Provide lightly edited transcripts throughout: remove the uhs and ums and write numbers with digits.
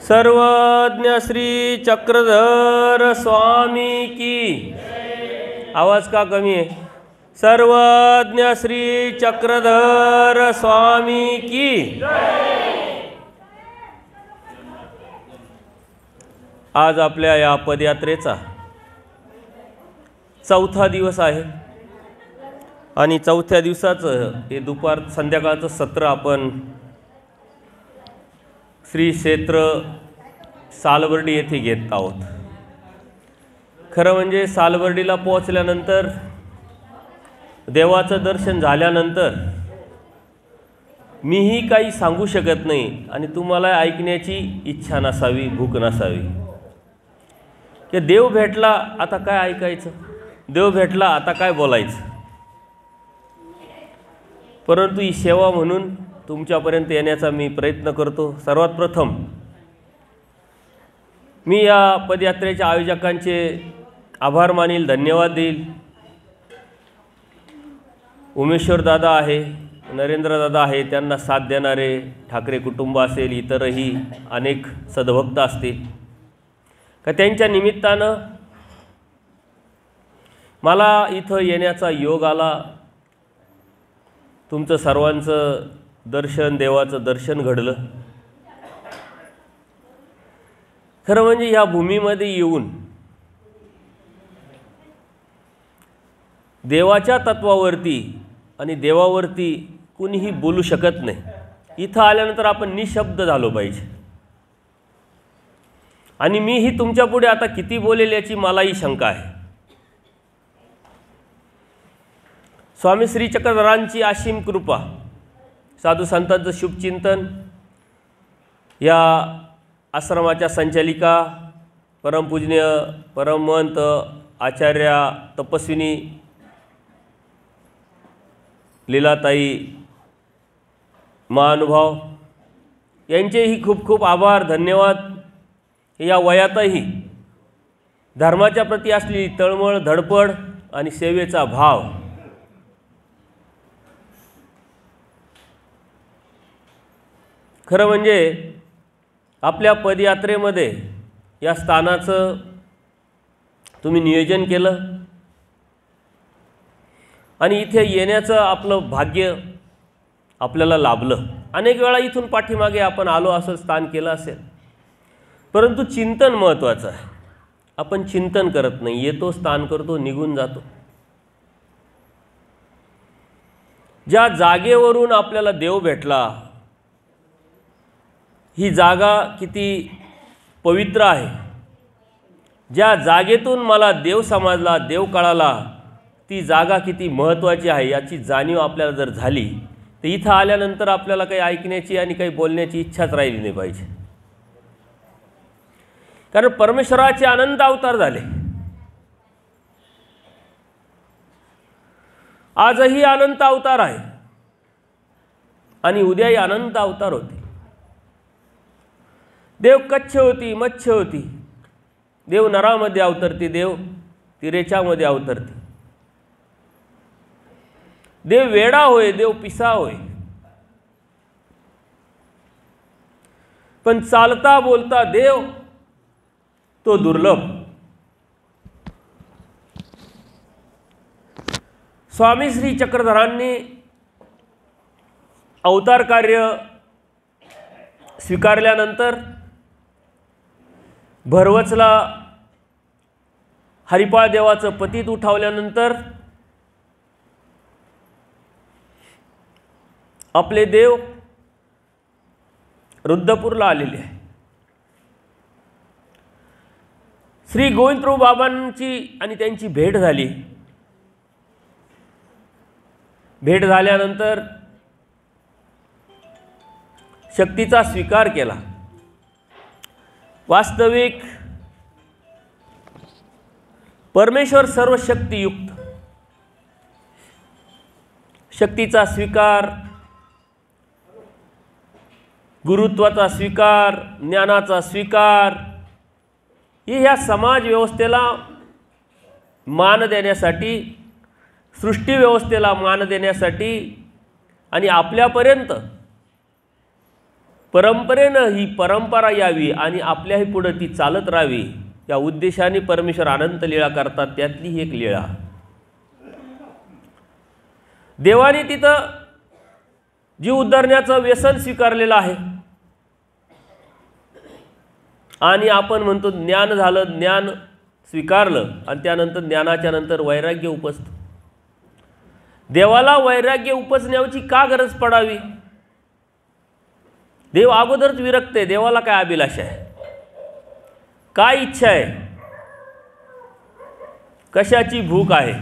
सर्वज्ञ श्री चक्रधर स्वामी की। आवाज का कमी है? सर्वज्ञ श्री चक्रधर स्वामी की। आज आपल्या या पदयात्रेचा चौथा दिवस आहे आणि चौथ्या दिवसाचं हे दुपार संध्याकाळचं सत्र आपण श्री क्षेत्र सालबर्डी येथे घेत आहोत। खरं म्हणजे सालबर्डीला पोहोचल्यानंतर देवाचं दर्शन झाल्यानंतर मीही काही सांगू शकत नाही आणि तुम्हाला ऐकण्याची इच्छा नसावी, भूक नसावी की देव भेटला आता काय ऐकायचं, देव भेटला आता काय बोलायचं। परंतु ही सेवा म्हणून तुमच्यापर्यंत येण्याचा मी प्रयत्न करतो। सर्वात प्रथम मी या पदयात्रेच्या आयोजकांचे आभार मानील, धन्यवाद देईल। उमेश्वर दादा आहे, नरेंद्र दादा आहे, त्यांना साथ देणारे ठाकरे कुटुंब असेल, इतरही अनेक सद्भक्त असतील का त्यांच्या निमित्तानं मला इथं येण्याचा योग आला। तुमचं सर्वांचं दर्शन, देवाचं दर्शन घडलं। खरं म्हणजे ह्या भूमीमध्ये येऊन देवाच्या तत्वावरती आणि देवावरती कुणीही बोलू शकत नाही। इथं आल्यानंतर आपण निशब्द झालो पाहिजे आणि मीही तुमच्यापुढे आता किती बोलेल याची मलाही शंका आहे। स्वामी श्री चक्रधरांची असीम कृपा, साधू संतांचं शुभचिंतन, या आश्रमाच्या संचालिका परमपूजनीय परमहंत आचार्या तपस्विनी लीलाताई महानुभाव यांचेही खूप खूप आभार, धन्यवाद। या वयातही धर्माच्या प्रती असलेली तळमळ, धडपड आणि सेवेचा भाव खरं म्हणजे आपल्या पदयात्रेमध्ये या स्थानाचं तुम्ही नियोजन केलं आणि इथे येण्याचं आपलं भाग्य आपल्याला लाभलं। अनेक वेळा इथून पाठीमागे आपण आलो असं स्थान केलं असेल, परंतु चिंतन महत्त्वाचं आहे। आपण चिंतन करत नाही, येतो, स्थान करतो, निघून जातो। ज्या जागेवरून आपल्याला देव भेटला, ही जागा किती पवित्र आहे, ज्या जागेतून मला देव समजला, देव कळाला, ती जागा किती महत्त्वाची आहे याची जाणीव आपल्याला जर झाली तर इथं आल्यानंतर आपल्याला काही ऐकण्याची आणि काही बोलण्याची इच्छाच राहिली नाही पाहिजे। कारण परमेश्वराचे अनंत अवतार झाले, आजही अनंत अवतार आहे आणि उद्याही अनंत अवतार होते। देव कच्छ होती, मच्छ होती, देव नरामध्ये अवतरते, देव तिरेच्यामध्ये अवतरते, देव वेडा होय, देव पिसा होय, पण चालता बोलता देव तो दुर्लभ। स्वामी श्री चक्रधरांनी अवतार कार्य स्वीकारल्यानंतर भरवचला हरिपाळ देवाचं पतीत उठावल्यानंतर आपले देव रुद्रपूरला आलेले आहे। श्री गोविंदप्रभू बाबांची आणि त्यांची भेट झाली। भेट झाल्यानंतर शक्तीचा स्वीकार केला। वास्तविक परमेश्वर सर्व शक्तियुक्त, शक्तीचा स्वीकार, गुरुत्वाचा स्वीकार, ज्ञानाचा स्वीकार, हे ह्या समाज व्यवस्थेला मान देण्यासाठी, सृष्टी व्यवस्थेला मान देण्यासाठी आणि आपल्यापर्यंत परंपरेनं ही परंपरा यावी आणि आपल्याही पुढे ती चालत राहावी या उद्देशाने परमेश्वर अनंत लीळा करतात. त्यातली ही एक लीळा. देवाने तिथं जीव उद्धारण्याचं व्यसन स्वीकारलेलं आहे आणि आपण म्हणतो ज्ञान झालं, ज्ञान स्वीकारलं आणि त्यानंतर ज्ञानाच्या नंतर वैराग्य उपसतं. देवाला वैराग्य उपसण्याची का गरज पडावी? देव अगोदरच विरक्त आहे. देवाला काय अभिलाषा आहे, काय इच्छा आहे, कशाची भूक आहे?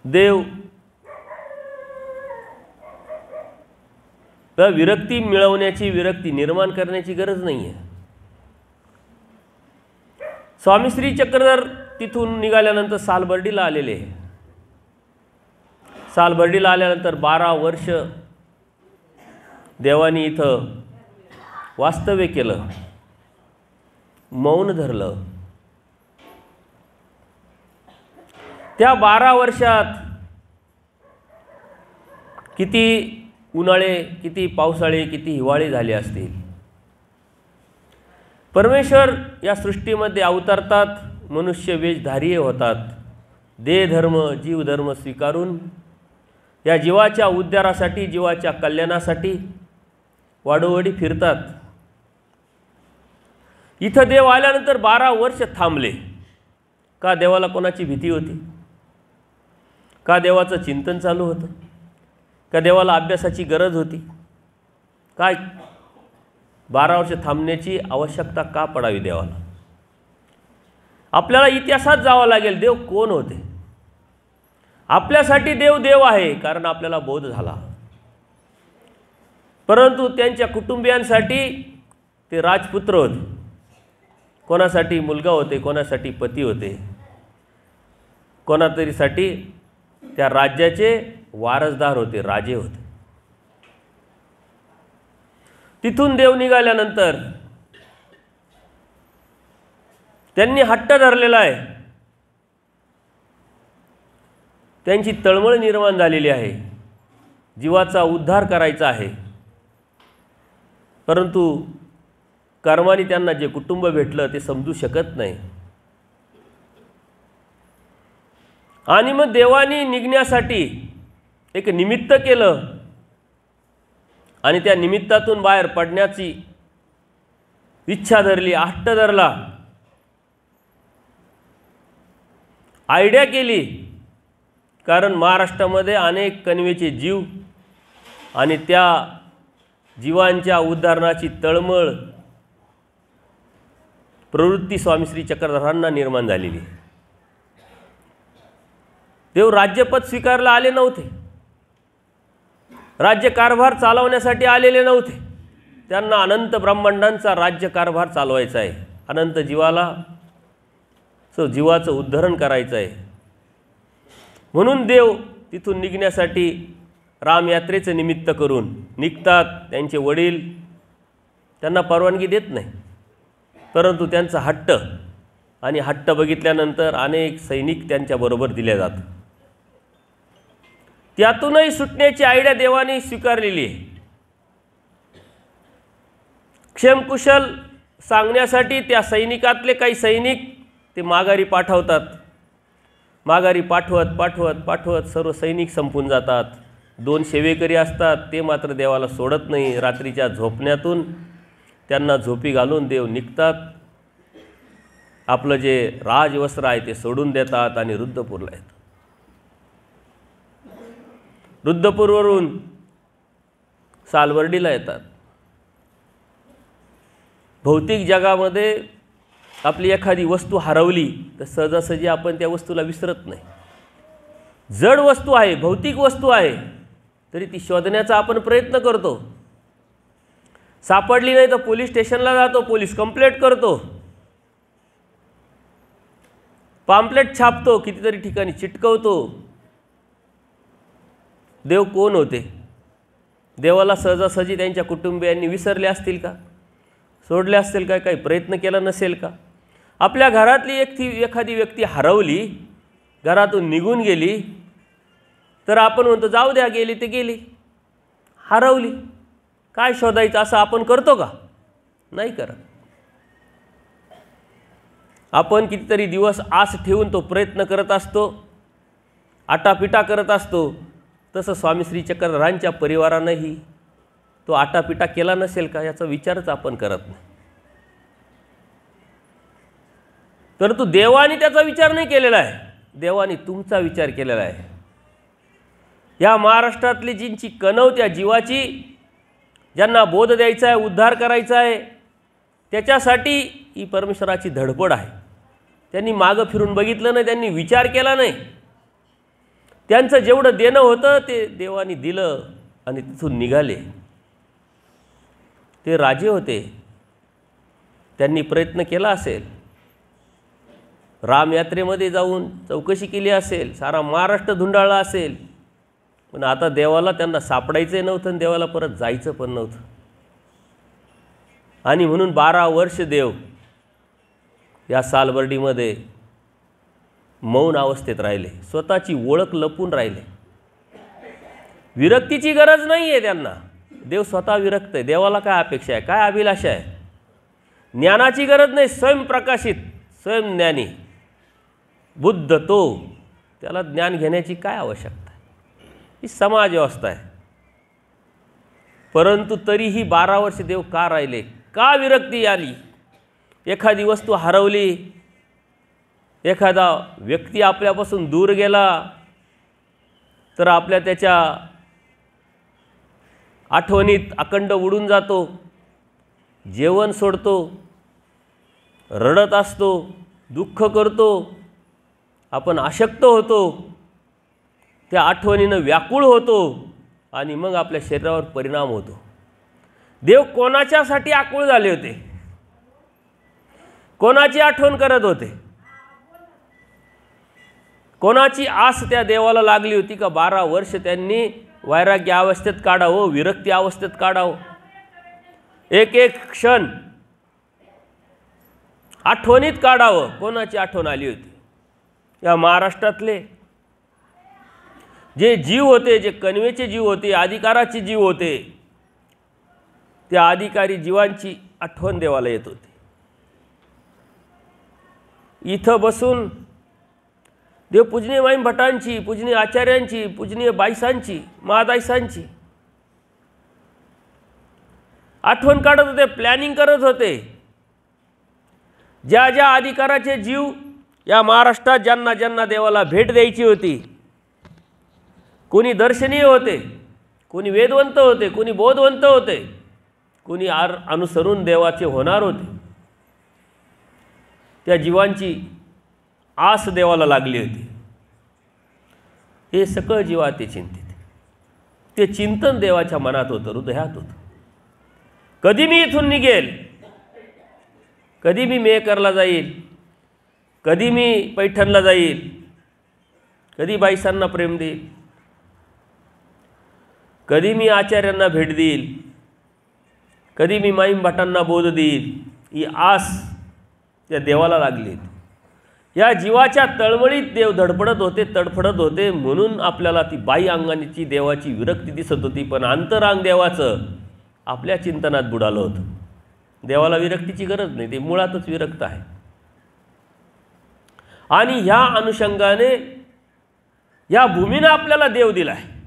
देव विरक्ती मिळवण्याची, विरक्ती निर्माण करण्याची गरज नाही आहे. स्वामी श्री चक्रधर तिथून निघाल्यानंतर सालबर्डीला आलेले. सालबर्डीला आल्यानंतर 12 वर्ष देवानी इथं वास्तव्य केलं, मौन धरलं. त्या 12 वर्षात किती उन्हाळे, किती पावसाळे, किती हिवाळे झाले असतील. परमेश्वर या सृष्टीमध्ये अवतरतात, मनुष्य वेशधारी होतात, देहधर्म जीवधर्म स्वीकारून या जीवाच्या उद्धारासाठी, जीवाच्या कल्याणासाठी वाडोवडी फिरतात. इथं देव आल्यानंतर 12 वर्ष थांबले. का? देवाला कोणाची भीती होती? का देवाचं चिंतन चालू होतं? का देवाला अभ्यासाची गरज होती? काय 12 वर्ष थांबण्याची आवश्यकता का पडावी देवाला? आपल्याला इतिहासात जावं लागेल. देव कोण होते? आपल्यासाठी देव देव आहे कारण आपल्याला बोध झाला, परंतु त्यांच्या कुटुंबियांसाठी ते राजपुत्र होते. कोणासाठी मुलगा होते, कोणासाठी पती होते, कोणातरीसाठी त्या राज्याचे वारसदार होते, राजे होते. तिथून देव निघाल्यानंतर त्यांनी हट्ट धरलेला आहे. त्यांची तळमळ निर्माण झालेली आहे, जीवाचा उद्धार करायचा आहे. परंतु कर्माने त्यांना जे कुटुंब भेटलं ते समजू शकत नाही. आणि मग देवानी निघण्यासाठी एक निमित्त केलं आणि त्या निमित्तातून बाहेर पडण्याची इच्छा धरली, हट्ट धरला, आयडिया केली. कारण महाराष्ट्रामध्ये अनेक कणवेचे जीव आणि त्या जीवांच्या उद्धारणाची तळमळ प्रवृत्ती स्वामी श्री चक्रधरांना निर्माण झालेली. देव राज्यपद स्वीकारला आले नव्हते, राज्यकारभार चालवण्यासाठी आलेले नव्हते. त्यांना अनंत ब्रह्मांडांचा राज्यकारभार चालवायचा आहे, अनंत जीवाला जीवाचं उद्धरण करायचं आहे. म्हणून देव तिथून निघण्यासाठी रामयात्रेचं निमित्त करून निघतात. त्यांचे वडील त्यांना परवानगी देत नाही, परंतु त्यांचा हट्ट आणि हट्ट बघितल्यानंतर अनेक सैनिक त्यांच्याबरोबर दिले जातात. त्यातूनही सुटण्याची आयडिया देवाने स्वीकारलेली आहे. क्षेमकुशल सांगण्यासाठी त्या सैनिकातले काही सैनिक ते माघारी पाठवतात. माघारी पाठवत पाठवत पाठवत सर्व सैनिक संपून जातात. 2 सेवेकरी असतात, ते मात्र देवाला सोडत नाही. रात्रीच्या झोपण्यातून त्यांना झोपी घालून देव निघतात. आपलं जे राजवस्त्र आहे ते सोडून देतात आणि रुद्रपूरला येतात. रुद्रपूरवरून सालबर्डीला येतात. भौतिक जगामध्ये आपली एखादी वस्तू हरवली तर सहजासहजी आपण त्या वस्तूला विसरत नाही. जड वस्तू आहे, भौतिक वस्तू आहे, तरी ती शोधण्याचा आपण प्रयत्न करतो. सापडली नाही तर पोलीस स्टेशनला जातो, पोलीस कंप्लेंट करतो, पॅम्पलेट छापतो, कितीतरी ठिकाणी चिटकवतो. देव कोण होते? देवाला सहजासहजी त्यांच्या कुटुंबियांनी विसरले असतील का? सोडले असतील का? काही प्रयत्न केला नसेल का? आपल्या घरातली एखादी व्यक्ती हरवली, घरातून निघून गेली, तर आपण म्हणतो जाऊ द्या, गेली ते गेली. हरवली. काय शोधायचं असं आपण करतो का? नाही करत. आपण कितीतरी दिवस आस ठेवून तो प्रयत्न करत असतो, आटापिटा करत असतो. तसं स्वामी श्री चक्रधरांच्या परिवारानंही तो आटापिटा केला नसेल का याचा विचारच आपण करत नाही. परंतु देवाने त्याचा विचार नाही केलेला आहे. देवाने तुमचा विचार केलेला आहे. या महाराष्ट्रातली जिंची कणव त्या जीवाची, ज्यांना बोध द्यायचा आहे, उद्धार करायचा आहे, त्याच्यासाठी ही परमेश्वराची धडपड आहे. त्यांनी मागं फिरून बघितलं नाही, त्यांनी विचार केला नाही. त्यांचं जेवढं देणं होतं ते देवाने दिलं आणि तिथून निघाले. ते राजे होते, त्यांनी प्रयत्न केला असेल, रामयात्रेमध्ये जाऊन चौकशी केली असेल, सारा महाराष्ट्र धुंडाळला असेल, पण आता देवाला त्यांना सापडायचं नव्हतं आणि देवाला परत जायचं पण नव्हतं. आणि म्हणून 12 वर्ष देव या सालबर्डीमध्ये मौन अवस्थेत राहिले, स्वतःची ओळख लपून राहिले. विरक्तीची गरज नाही आहे त्यांना. देव स्वतः विरक्त आहे. देवाला काय अपेक्षा आहे, काय अभिलाषा आहे? ज्ञानाची गरज नाही. स्वयंप्रकाशित, स्वयंज्ञानी बुद्ध तो, त्याला ज्ञान घेण्याची काय आवश्यकता आहे? ही समाज व्यवस्था आहे. परंतु तरीही 12 वर्ष देव का राहिले? का विरक्ती आली? एखादी वस्तू हरवली, एखादा व्यक्ती आपल्यापासून दूर गेला तर आपल्या त्याच्या आठवणीत अखंड उडून जातो, जेवण सोडतो, रडत असतो, दुःख करतो, आपण अशक्त होतो, त्या आठवणीनं व्याकुळ होतो आणि मग आपल्या शरीरावर परिणाम होतो. देव कोणाच्यासाठी आकुळ झाले होते? कोणाची आठवण करत होते? कोणाची आस त्या देवाला लागली होती का 12 वर्ष त्यांनी वैराग्य अवस्थेत काढावं, विरक्ती अवस्थेत काढावं? एक एक क्षण आठवणीत काढावं. कोणाची आठवण आली होती? या महाराष्ट्रातले जे जीव होते, जे कणवेचे जीव होते, अधिकाराचे जीव होते, त्या अधिकारी जीवांची आठवण देवाला येत होती. इथं बसून देव पूजनीय माईम भटांची, पूजनीय आचार्यांची, पूजनीय बाईसांची, महादाईसांची आठवण काढत होते, प्लॅनिंग करत होते. ज्या ज्या अधिकाराचे जीव या महाराष्ट्रात ज्यांना ज्यांना देवाला भेट द्यायची होती, कोणी दर्शनीय होते, कोणी वेदवंत होते, कोणी बोधवंत होते, कोणी अनुसरून देवाचे होणार होते, त्या जीवांची आस देवाला लागली होती. हे सकळ जीवा ते चिंतित. ते चिंतन देवाच्या मनात होतं, हृदयात होतं. कधी मी इथून निघेल, कधी मी मेहकरला जाईल, कधी मी पैठणला जाईल, कधी बाईसांना प्रेम देईल, कधी मी आचार्यांना भेट देईल, कधी मी माईम भटांना बोध देईल. ही आस त्या देवाला लागली. या जीवाच्या तळमळीत देव धडपडत होते, तडफडत होते. म्हणून आपल्याला ती बाई अंगाची देवाची विरक्ती दिसत होती, पण अंतरांग देवाचं आपल्या चिंतनात बुडालं होतं. देवाला विरक्तीची गरज नाही, ते मुळातच विरक्त आहे. आणि ह्या अनुषंगाने या भूमीनं आपल्याला देव दिला आहे.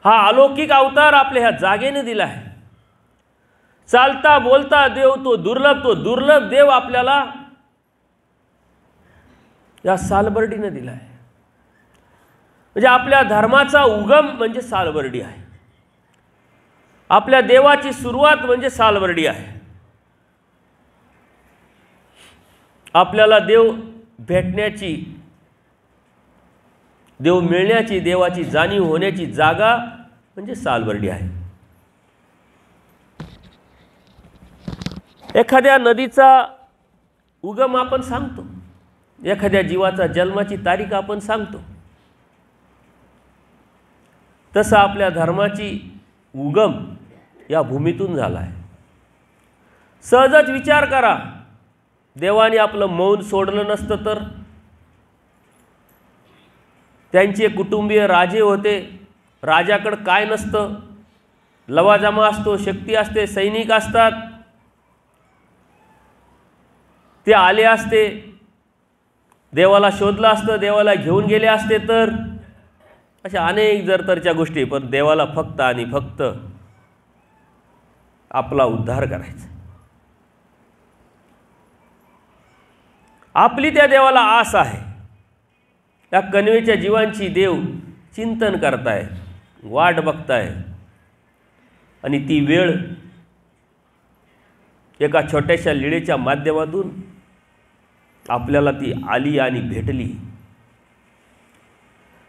हा अलौकिक अवतार आपल्या ह्या जागेने दिला आहे. चालता बोलता देव, तो दुर्लभ देव आपल्याला या सालबर्डीने दिला आहे. म्हणजे आपल्या धर्माचा उगम म्हणजे सालबर्डी आहे. आपल्या देवाची सुरुवात म्हणजे सालबर्डी आहे. आपल्याला देव भेटण्याची, देव मिळण्याची, देवाची जाणीव होण्याची जागा म्हणजे सालबर्डी आहे. एखाद्या नदीचा उगम आपण सांगतो, एखाद्या जीवाचा जन्माची तारीख आपण सांगतो. तसं आपल्या धर्माची उगम या भूमीतून झाला आहे. सहजच विचार करा, देवाने आपलं मौन सोडलं नसतं तर, त्यांचे कुटुंबीय राजे होते. राजाकडं काय नसतं, लवाजमा असतो, शक्ती असते, सैनिक असतात. ते आले असते, देवाला शोधलं असतं, देवाला घेऊन गेले असते, तर अशा अनेक जरतरच्या गोष्टी. पण देवाला फक्त आणि फक्त आपला उद्धार करायचा. आपली त्या देवाला आस आहे. त्या कणवेच्या जीवांची देव चिंतन करताय, वाट बघताय. आणि ती वेळ एका छोट्याशा लीळेच्या माध्यमातून आपल्याला ती आली आणि भेटली.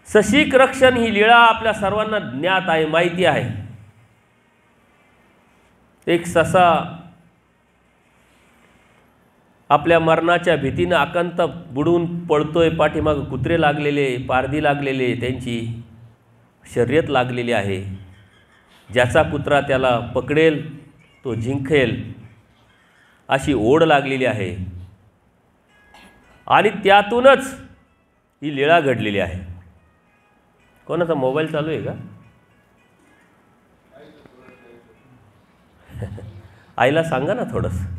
सशीक रक्षण ही लीळा आपल्या सर्वांना ज्ञात आहे, माहिती आहे. एक ससा आपल्या मरणाच्या भीतीनं आकांत बुडून पळतोय. पाठीमागं कुत्रे लागलेले, पारधी लागलेले, त्यांची शर्यत लागलेली आहे. ज्याचा कुत्रा त्याला पकडेल तो जिंकेल अशी ओढ लागलेली आहे. आणि त्यातूनच ही लीळा घडलेली आहे. कोणाचा मोबाईल चालू आहे का? आईला सांगा ना थोडंसं.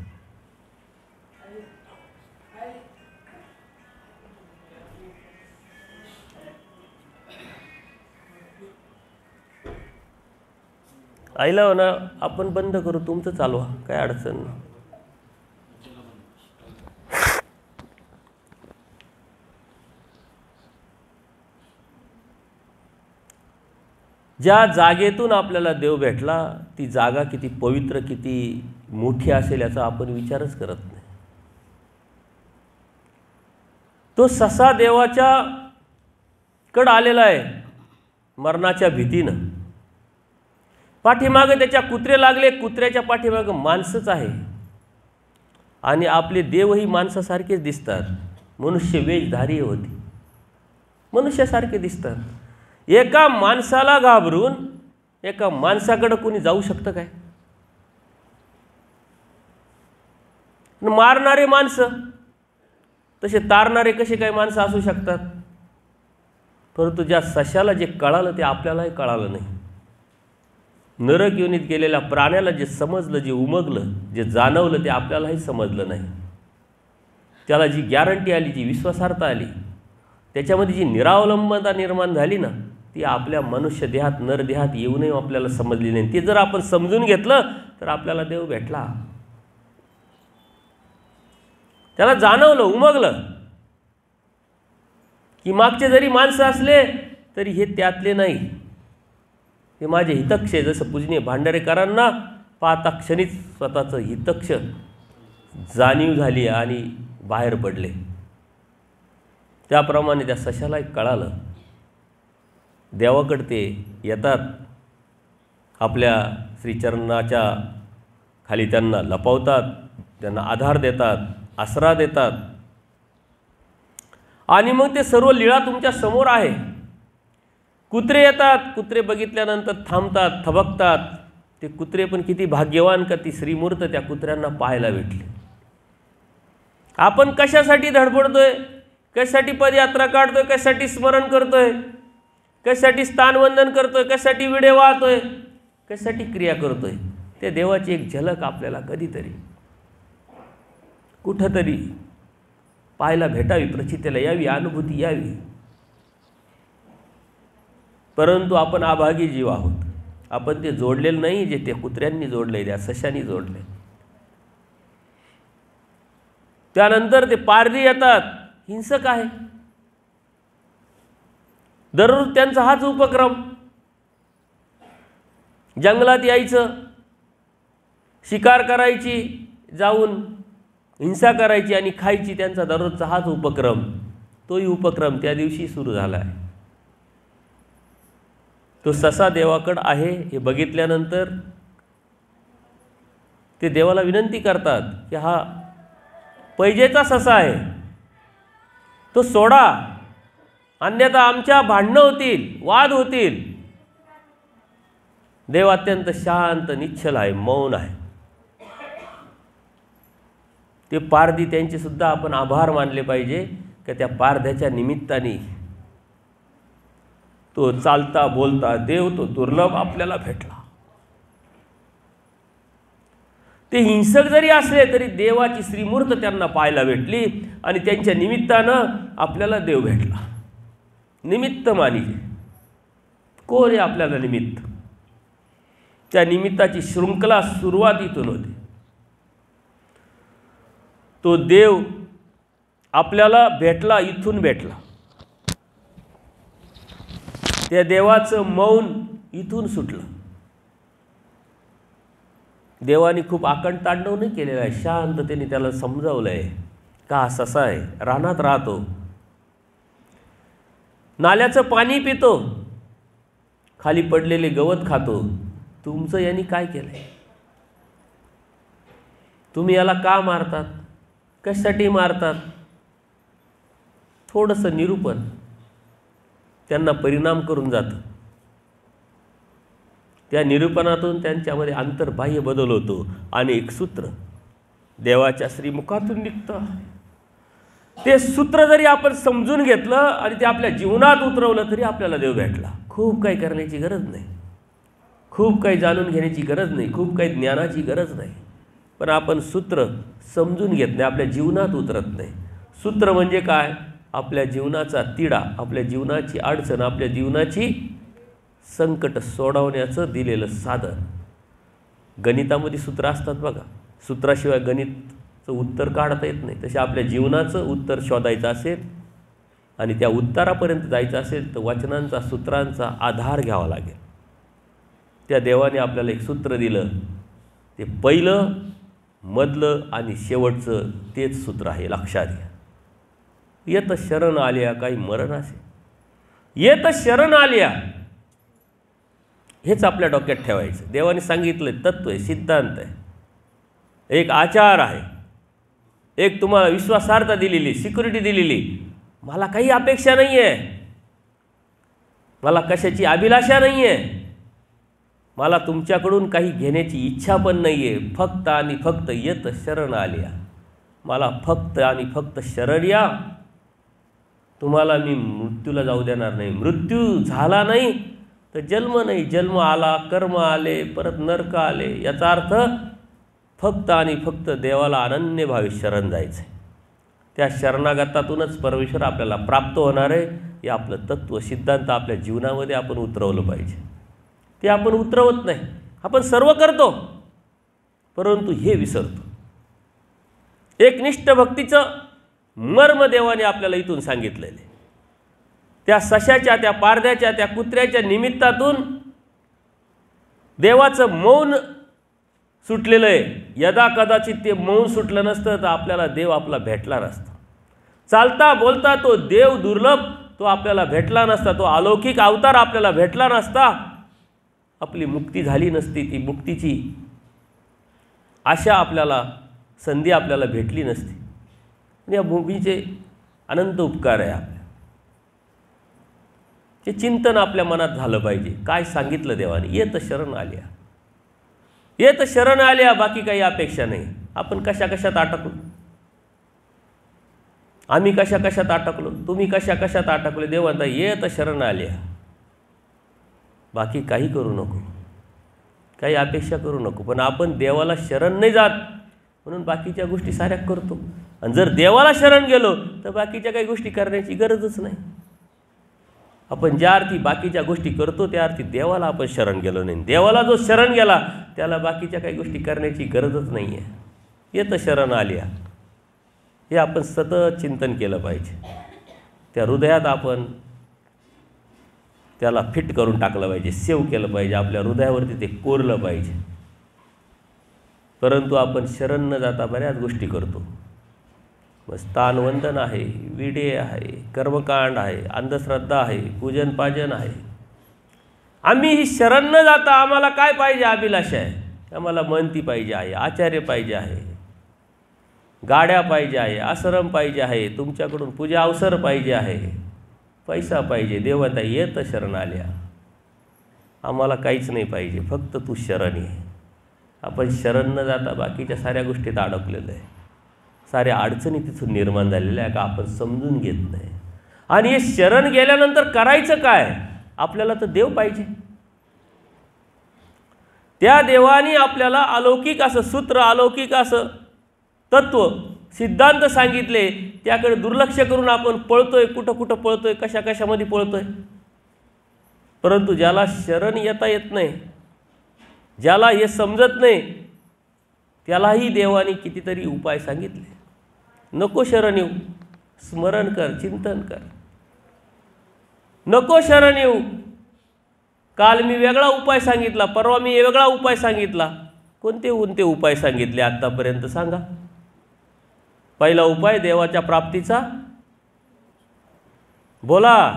आईला हो ना, आपण बंद करू, तुमचं चालवा, काय अडचण नाही. ज्या जागेतून आपल्याला देव भेटला ती जागा किती पवित्र, किती मोठी असेल याचा आपण विचारच करत नाही. तो ससा देवाच्या कडे आलेला आहे मरणाच्या भीतीनं. पाठीमागे त्याच्या कुत्रे लागले, कुत्र्याच्या पाठीमागे माणसंच आहे. आणि आपले देवही माणसासारखेच दिसतात. मनुष्य वेशधारी होती, मनुष्यासारखे दिसतात. एका माणसाला घाबरून एका माणसाकडे कोणी जाऊ शकतं काय? मारणारे माणसं तसे तारणारे कसे काय माणसं असू शकतात? परंतु ज्या सशाला जे कळालं ते आपल्यालाही कळालं नाही. नरक योनीत गेलेल्या प्राण्याला जे समजलं, जे उमगलं, जे जाणवलं ते आपल्यालाही समजलं नाही. त्याला जी गॅरंटी आली, जी विश्वासार्हता आली, त्याच्यामध्ये जी निरावलंबता निर्माण झाली ना, ती आपल्या मनुष्य देहात, नरदेहात येऊनही आपल्याला समजली नाही. ते जर आपण समजून घेतलं तर आपल्याला देव भेटला. त्याला जाणवलं, उमगलं की मागचे जरी माणसं असले तरी हे त्यातले नाही, हे माझे हितक्ष. जसं पूजनीय भांडारेकरांना पाहता क्षणीच स्वतःचं हितक्ष जाणीव झाली आणि बाहेर पडले, त्याप्रमाणे त्या सशालाही कळालं. देवाकडे ते येतात, आपल्या श्रीचरणाच्या खाली त्यांना लपवतात, त्यांना आधार देतात, आसरा देतात. आणि मग ते सर्व लीळा तुमच्या समोर आहे. कुत्रे येतात, कुत्रे बघितल्यानंतर थांबतात, थबकतात. ते कुत्रे पण किती भाग्यवान का ती श्रीमूर्त त्या कुत्र्यांना पाहायला भेटले. आपण कशासाठी धडपडतोय, कशासाठी पदयात्रा काढतोय, कशासाठी स्मरण करतोय, कशासाठी स्थानवंदन करतोय, कशासाठी विडे वाहतोय, कशासाठी क्रिया करतोय, ते देवाची एक झलक आपल्याला कधीतरी कुठंतरी पाहायला भेटावी, प्रचितीला यावी, अनुभूती यावी. परंतु आपण अभागी जीव आहोत. आपण ते जोडलेलं नाही जे ते कुत्र्यांनी जोडले, त्या सशांनी जोडले. त्यानंतर ते पारधी येतात, हिंसक आहे. दररोज त्यांचा हाच उपक्रम, जंगलात यायचं, शिकार करायची, जाऊन हिंसा करायची आणि खायची. त्यांचा दररोजचा हाच उपक्रम. तोही उपक्रम त्या दिवशी सुरू झाला आहे. तो ससा देवाकडे आहे हे बघितल्यानंतर ते देवाला विनंती करतात की हा पैजेचा ससा आहे, तो सोडा, अन्यथा आमच्या भांडणं होतील, वाद होतील. देव अत्यंत शांत, निश्चल आहे, मौन आहे. ते पारधी त्यांचे सुद्धा आपण आभार मानले पाहिजे की त्या पारध्याच्या निमित्ताने तो चालता बोलता देव तो दुर्लभ आपल्याला भेटला. ते हिंसक जरी असले तरी देवाची श्रीमूर्त त्यांना पाहायला भेटली आणि त्यांच्या निमित्तानं आपल्याला देव भेटला. निमित्त मानिले. कोण आहे आपल्याला निमित्त? त्या निमित्ताची शृंखला सुरुवात इथून होते. तो देव आपल्याला भेटला, इथून भेटला. त्या देवाचं मौन इथून सुटलं. देवाने खूप आकंतांडव नाही केलेला आहे, शांततेने त्याला समजावलं आहे का ससा आहे, रानात राहतो, नाल्याचं पाणी पितो, खाली पडलेले गवत खातो. तुमचं यांनी काय केलंय? तुम्ही याला का मारतात? कशासाठी मारतात? थोडंसं निरूपण त्यांना परिणाम करून जातं. त्या निरूपणातून त्यांच्यामध्ये अंतर्बाह्य बदल होतो आणि एक सूत्र देवाच्या श्रीमुखातून निघतं. ते सूत्र जरी आपण समजून घेतलं आणि ते आपल्या जीवनात उतरवलं तरी आपल्याला देव भेटला. खूप काही करण्याची गरज नाही, खूप काही जाणून घेण्याची गरज नाही, खूप काही ज्ञानाची गरज नाही. पण आपण सूत्र समजून घेत नाही, आपल्या जीवनात उतरत नाही. सूत्र म्हणजे काय? आपल्या जीवनाचा तिढा, आपल्या जीवनाची अडचण, आपल्या जीवनाची संकट सोडवण्याचं दिलेलं साधन. गणितामध्ये सूत्र असतात बघा, सूत्राशिवाय गणितचं उत्तर काढता येत नाही. तसे आपल्या जीवनाचं उत्तर शोधायचं असेल आणि त्या उत्तरापर्यंत जायचं असेल तर वचनांचा, सूत्रांचा आधार घ्यावा लागेल. त्या देवाने आपल्याला एक सूत्र दिलं. ते पहिलं, मधलं आणि शेवटचं तेच सूत्र आहे, लक्षात घ्या. येत शरण आल्या काही मरण असे. येत शरण आल्या हेच आपल्या डोक्यात ठेवायचं. देवाने सांगितलं तत्व आहे, सिद्धांत आहे, एक आचार आहे, एक तुम्हाला विश्वासार्हता दिलेली, सिक्युरिटी दिलेली. मला काही अपेक्षा नाही आहे, मला कशाची अभिलाषा नाही आहे, मला तुमच्याकडून काही घेण्याची इच्छा पण नाही आहे. फक्त आणि फक्त येत शरण आल्या. मला फक्त आणि फक्त शरण या. तुम्हाला मी मृत्यूला जाऊ देणार नाही. मृत्यू झाला नाही तर जन्म नाही, जन्म आला, कर्म आले, परत नरक आले. याचा अर्थ फक्त आणि फक्त देवाला अनन्यभावे शरण जायचं आहे. त्या शरणागतातूनच परमेश्वर आपल्याला प्राप्त होणार आहे. हे आपलं तत्व, सिद्धांत आपल्या जीवनामध्ये आपण उतरवलं पाहिजे. ते आपण उतरवत नाही. आपण सर्व करतो परंतु हे विसरतो. एकनिष्ठ भक्तीचं मर्म देवाने आपल्याला इथून सांगितलेलं आहे. त्या सशाच्या, त्या पारध्याच्या, त्या कुत्र्याच्या निमित्तातून देवाचं मौन सुटलेलं आहे. यदा कदाचित ते मौन सुटलं नसतं तर आपल्याला देव आपला भेटला नसता. चालता बोलता तो देव दुर्लभ तो आपल्याला भेटला नसता. तो अलौकिक अवतार आपल्याला भेटला नसता. आपली मुक्ती झाली नसती. ती मुक्तीची आशा आपल्याला, संधी आपल्याला भेटली नसती. या भूमीचे अनंत उपकार आहे आपल्या. ते चिंतन आपल्या मनात झालं पाहिजे. काय सांगितलं देवाने? येत शरण आल्या. येत शरण आल्या, बाकी काही अपेक्षा नाही. आपण कशा कशात अटकलो? आम्ही कशा कशात अटकलो? तुम्ही कशा कशात अटकले? देव म्हणता येत शरण आल्या. बाकी काही करू नको, काही अपेक्षा करू नको. पण आपण देवाला शरण नाही जात म्हणून बाकीच्या गोष्टी साऱ्या करतो. आणि जर देवाला शरण गेलो तर बाकीच्या काही गोष्टी करण्याची गरजच नाही. आपण ज्या अर्थी बाकीच्या गोष्टी करतो त्या अर्थी देवाला आपण शरण गेलो नाही. देवाला जो शरण गेला त्याला बाकीच्या काही गोष्टी करण्याची गरजच नाही आहे. येत शरण आल्या हे आपण सतत चिंतन केलं पाहिजे. त्या हृदयात आपण त्याला फिट करून टाकलं पाहिजे, सेव केलं पाहिजे, आपल्या हृदयावरती ते कोरलं पाहिजे. परंतु आपण शरण न जाता बऱ्याच गोष्टी करतो. स्थानवंदन आहे, विडे आहे, कर्मकांड आहे, अंधश्रद्धा आहे, पूजन पाजन आहे. आम्ही ही शरण न जाता आम्हाला काय पाहिजे? अभिलाषा आहे. आम्हाला मनती पाहिजे आहे, आचार्य पाहिजे आहे, गाड्या पाहिजे आहे, आश्रम पाहिजे आहे, तुमच्याकडून पूजा अवसर पाहिजे आहे, पैसा पाहिजे. देवता येत शरण आल्या. आम्हाला काहीच नाही पाहिजे, फक्त तू शरण ये. आपण शरण न जाता बाकीच्या साऱ्या गोष्टीत अडकलेलं आहे. साऱ्या अडचणी तिथून निर्माण झालेल्या आहे का आपण समजून घेत नाही. आणि हे शरण गेल्यानंतर करायचं काय? आपल्याला तर देव पाहिजे. त्या देवाने आपल्याला अलौकिक असं सूत्र, अलौकिक असं तत्व, सिद्धांत सांगितले. त्याकडे दुर्लक्ष करून आपण पळतोय, कुठं कुठं पळतोय, कशा कशामध्ये पळतोय. परंतु ज्याला शरण येता येत नाही, ज्याला हे समजत नाही, त्यालाही देवाने कितीतरी उपाय सांगितले. नको शरण येऊ, स्मरण कर, चिंतन कर. नको शरण येऊ. काल मी वेगळा उपाय सांगितला, परवा मी वेगळा उपाय सांगितला. कोणते उपाय सांगितले आत्तापर्यंत सांगा. पहिला उपाय देवाच्या प्राप्तीचा, बोला.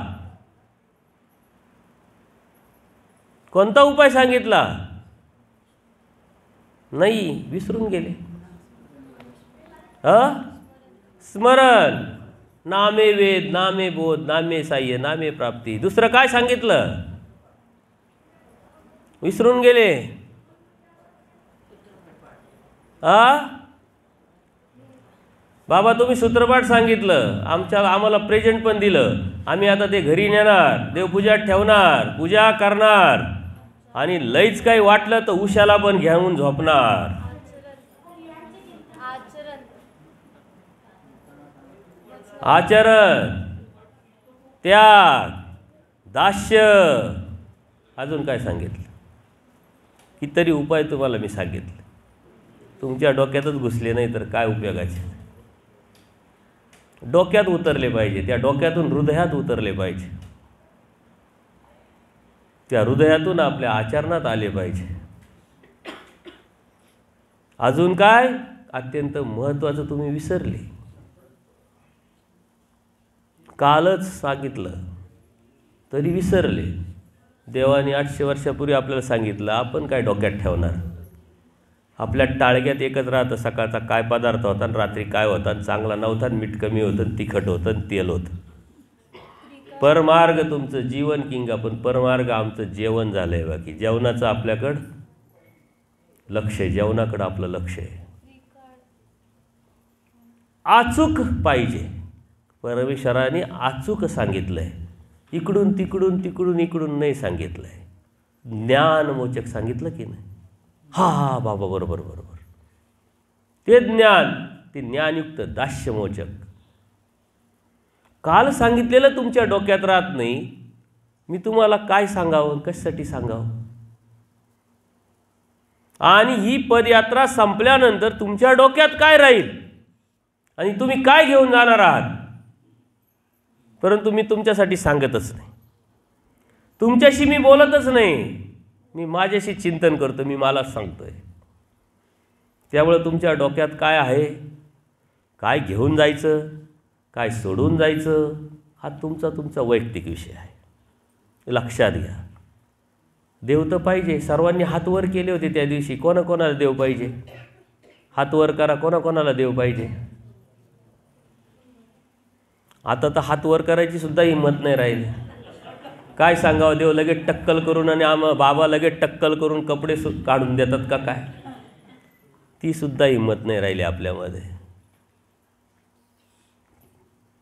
कोणता उपाय सांगितला? नाही, विसरून गेले. स्मरण, नामे वेद, नामे बोध, नामे साह्य, नामे प्राप्ती. दुसरं काय सांगितलं? विसरून गेले. बाबा तुम्ही सूत्रपाठ सांगितलं, आम्हाला प्रेझेंट पण दिलं. आम्ही आता ते घरी नेणार, देवपूजात ठेवणार, पूजा करणार आणि लईच काही वाटलं तर उशाला पण घेऊन झोपणार. आचरण, त्याग, दास्य. अजून काय सांगितलं? कितीतरी उपाय तुम्हाला मी सांगितले. तुमच्या डोक्यातच घुसले नाही तर काय उपयोगाचे. डोक्यात उतरले पाहिजे, त्या डोक्यातून हृदयात उतरले पाहिजे, त्या हृदयातून आपल्या आचरणात आले पाहिजे. अजून काय अत्यंत महत्त्वाचं तुम्ही विसरले. कालच सांगितलं तरी विसरले. देवाने 800 वर्षापूर्वी आपल्याला सांगितलं, आपण काय डोक्यात ठेवणार. आपल्या टाळग्यात एकच राहतं, सकाळचा काय पदार्थ होता आणि रात्री काय होता, चांगला नव्हता, मीठ कमी होतं, तिखट होतं, तेल होतं. परमार्ग तुमचं जीवन किंगा, पण परमार्ग आमचं जेवण झालं आहे. बाकी जेवणाचं आपल्याकडं लक्ष आहे, जेवणाकडं आपलं लक्ष आहे. अचूक पाहिजे. परमेश्वराने अचूक सांगितलं आहे, इकडून तिकडून तिकडून इकडून नाही सांगितलं आहे. ज्ञानमोचक सांगितलं की नाही? हा बाबा, बरोबर बरोबर. ते ज्ञान, ते ज्ञानयुक्त दास्यमोचक. काल सांगितलेलं तुमच्या डोक्यात राहत नाही. मी तुम्हाला काय सांगावं, कशासाठी सांगावं. आणि ही पदयात्रा संपल्यानंतर तुमच्या डोक्यात काय राहील आणि तुम्ही काय घेऊन जाणार आहात, परंतु मी तुमच्यासाठी सांगतच नाही. तुमच्याशी मी बोलतच नाही. मी माझ्याशी चिंतन करतो, मी मलाच सांगतोय. त्यामुळे तुमच्या डोक्यात काय आहे, काय घेऊन जायचं, काय सोडून जायचं, हा तुमचा वैयक्तिक विषय आहे. लक्षात घ्या. देव तर पाहिजे. सर्वांनी हात वर केले होते त्या दिवशी. कोणाकोणाला देव पाहिजे? हात वर करा. कोणाकोणाला देव पाहिजे? आता तर हात वर करायची सुद्धा हिंमत नाही राहिली. काय सांगावं, देव लगेच टक्कल करून आणि बाबा लगेच टक्कल करून कपडे काढून देतात का काय? ती सुद्धा हिंमत नाही राहिली आपल्यामध्ये.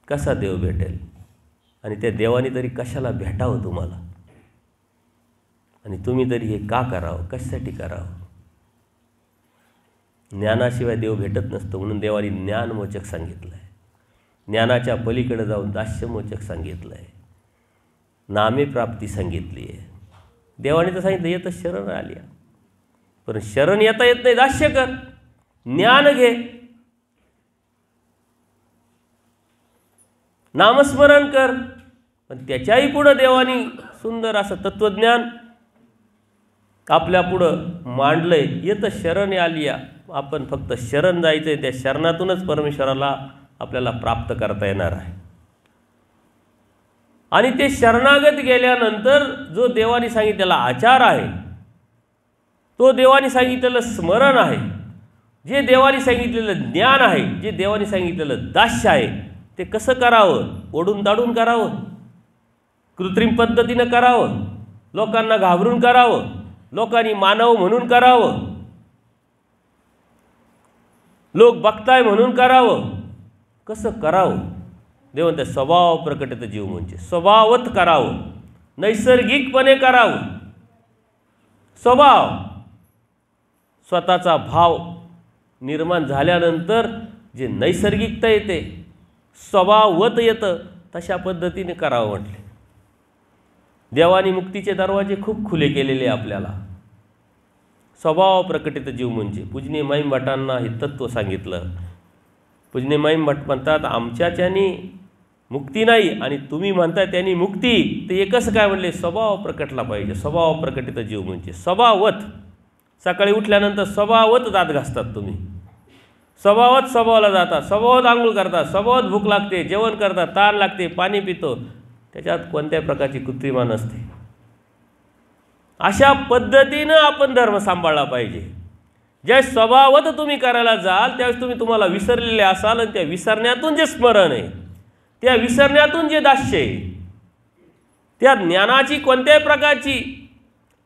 कसा देव भेटेल? आणि त्या देवाने तरी कशाला भेटावं तुम्हाला? आणि तुम्ही तरी हे का करावं, कशासाठी करावं? ज्ञानाशिवाय देव भेटत नसतो. म्हणून देवाने ज्ञानमोचक सांगितलं आहे. ज्ञानाच्या पलीकडे जाऊन दास्यमोचक सांगितलं आहे. नामे प्राप्ती सांगितली आहे. देवाने तर सांगितलं येतं शरण आली, पण शरण येता येत नाही. दास्य कर, ज्ञान घे, नामस्मरण कर. पण त्याच्याही पुढं देवाने सुंदर असं तत्वज्ञान आपल्या पुढं मांडलंय. येतं शरण आली. आपण फक्त शरण जायचंय. त्या शरणातूनच परमेश्वराला आपल्याला प्राप्त करता येणार आहे. आणि ते शरणागत गेल्यानंतर जो देवाने सांगितलेला आचार आहे, तो देवाने सांगितलेलं स्मरण आहे, जे देवाने सांगितलेलं ज्ञान आहे, जे देवाने सांगितलेलं दास्य आहे, ते कसं करावं? ओढून ताडून करावं, कृत्रिम पद्धतीनं करावं, लोकांना घाबरून करावं, लोकांनी मानव म्हणून करावं, लोक बघताय म्हणून करावं, कसं करावं? देव म्हणते स्वभाव प्रकटित जीव म्हणजे स्वभावत करावं. नैसर्गिकपणे करावं. स्वभाव, स्वतःचा भाव निर्माण झाल्यानंतर जे नैसर्गिकता येते, स्वभाववत येतं, तशा पद्धतीने करावं म्हटले. देवाने मुक्तीचे दरवाजे खूप खुले केलेले आपल्याला. स्वभाव प्रकटित जीव म्हणजे पूजनीय माईम भटांना हे तत्त्व सांगितलं. पूजनीय माईम भट म्हणतात, आमच्याच्यानी मुक्ती नाही आणि तुम्ही म्हणताय त्यांनी मुक्ती, ते एकच काय म्हणले, स्वभाव प्रकटला पाहिजे. स्वभाव प्रकटित जीव म्हणजे स्वभाववत. सकाळी उठल्यानंतर स्वभाववत दात घासतात तुम्ही, स्वभावात स्वभावाला जातात, स्वभावात आंघोळ करतात, स्वभावात भूक लागते, जेवण करतात, ताण लागते, पाणी पितो, त्याच्यात कोणत्याही प्रकारची कृत्रिमा नसते. अशा पद्धतीनं आपण धर्म सांभाळला पाहिजे. ज्या स्वभावत तुम्ही करायला जाल त्यावेळेस तुम्हाला विसरलेले असाल आणि त्या विसरण्यातून जे स्मरण आहे, त्या विसरण्यातून जे दास्य आहे, त्या ज्ञानाची कोणत्याही प्रकारची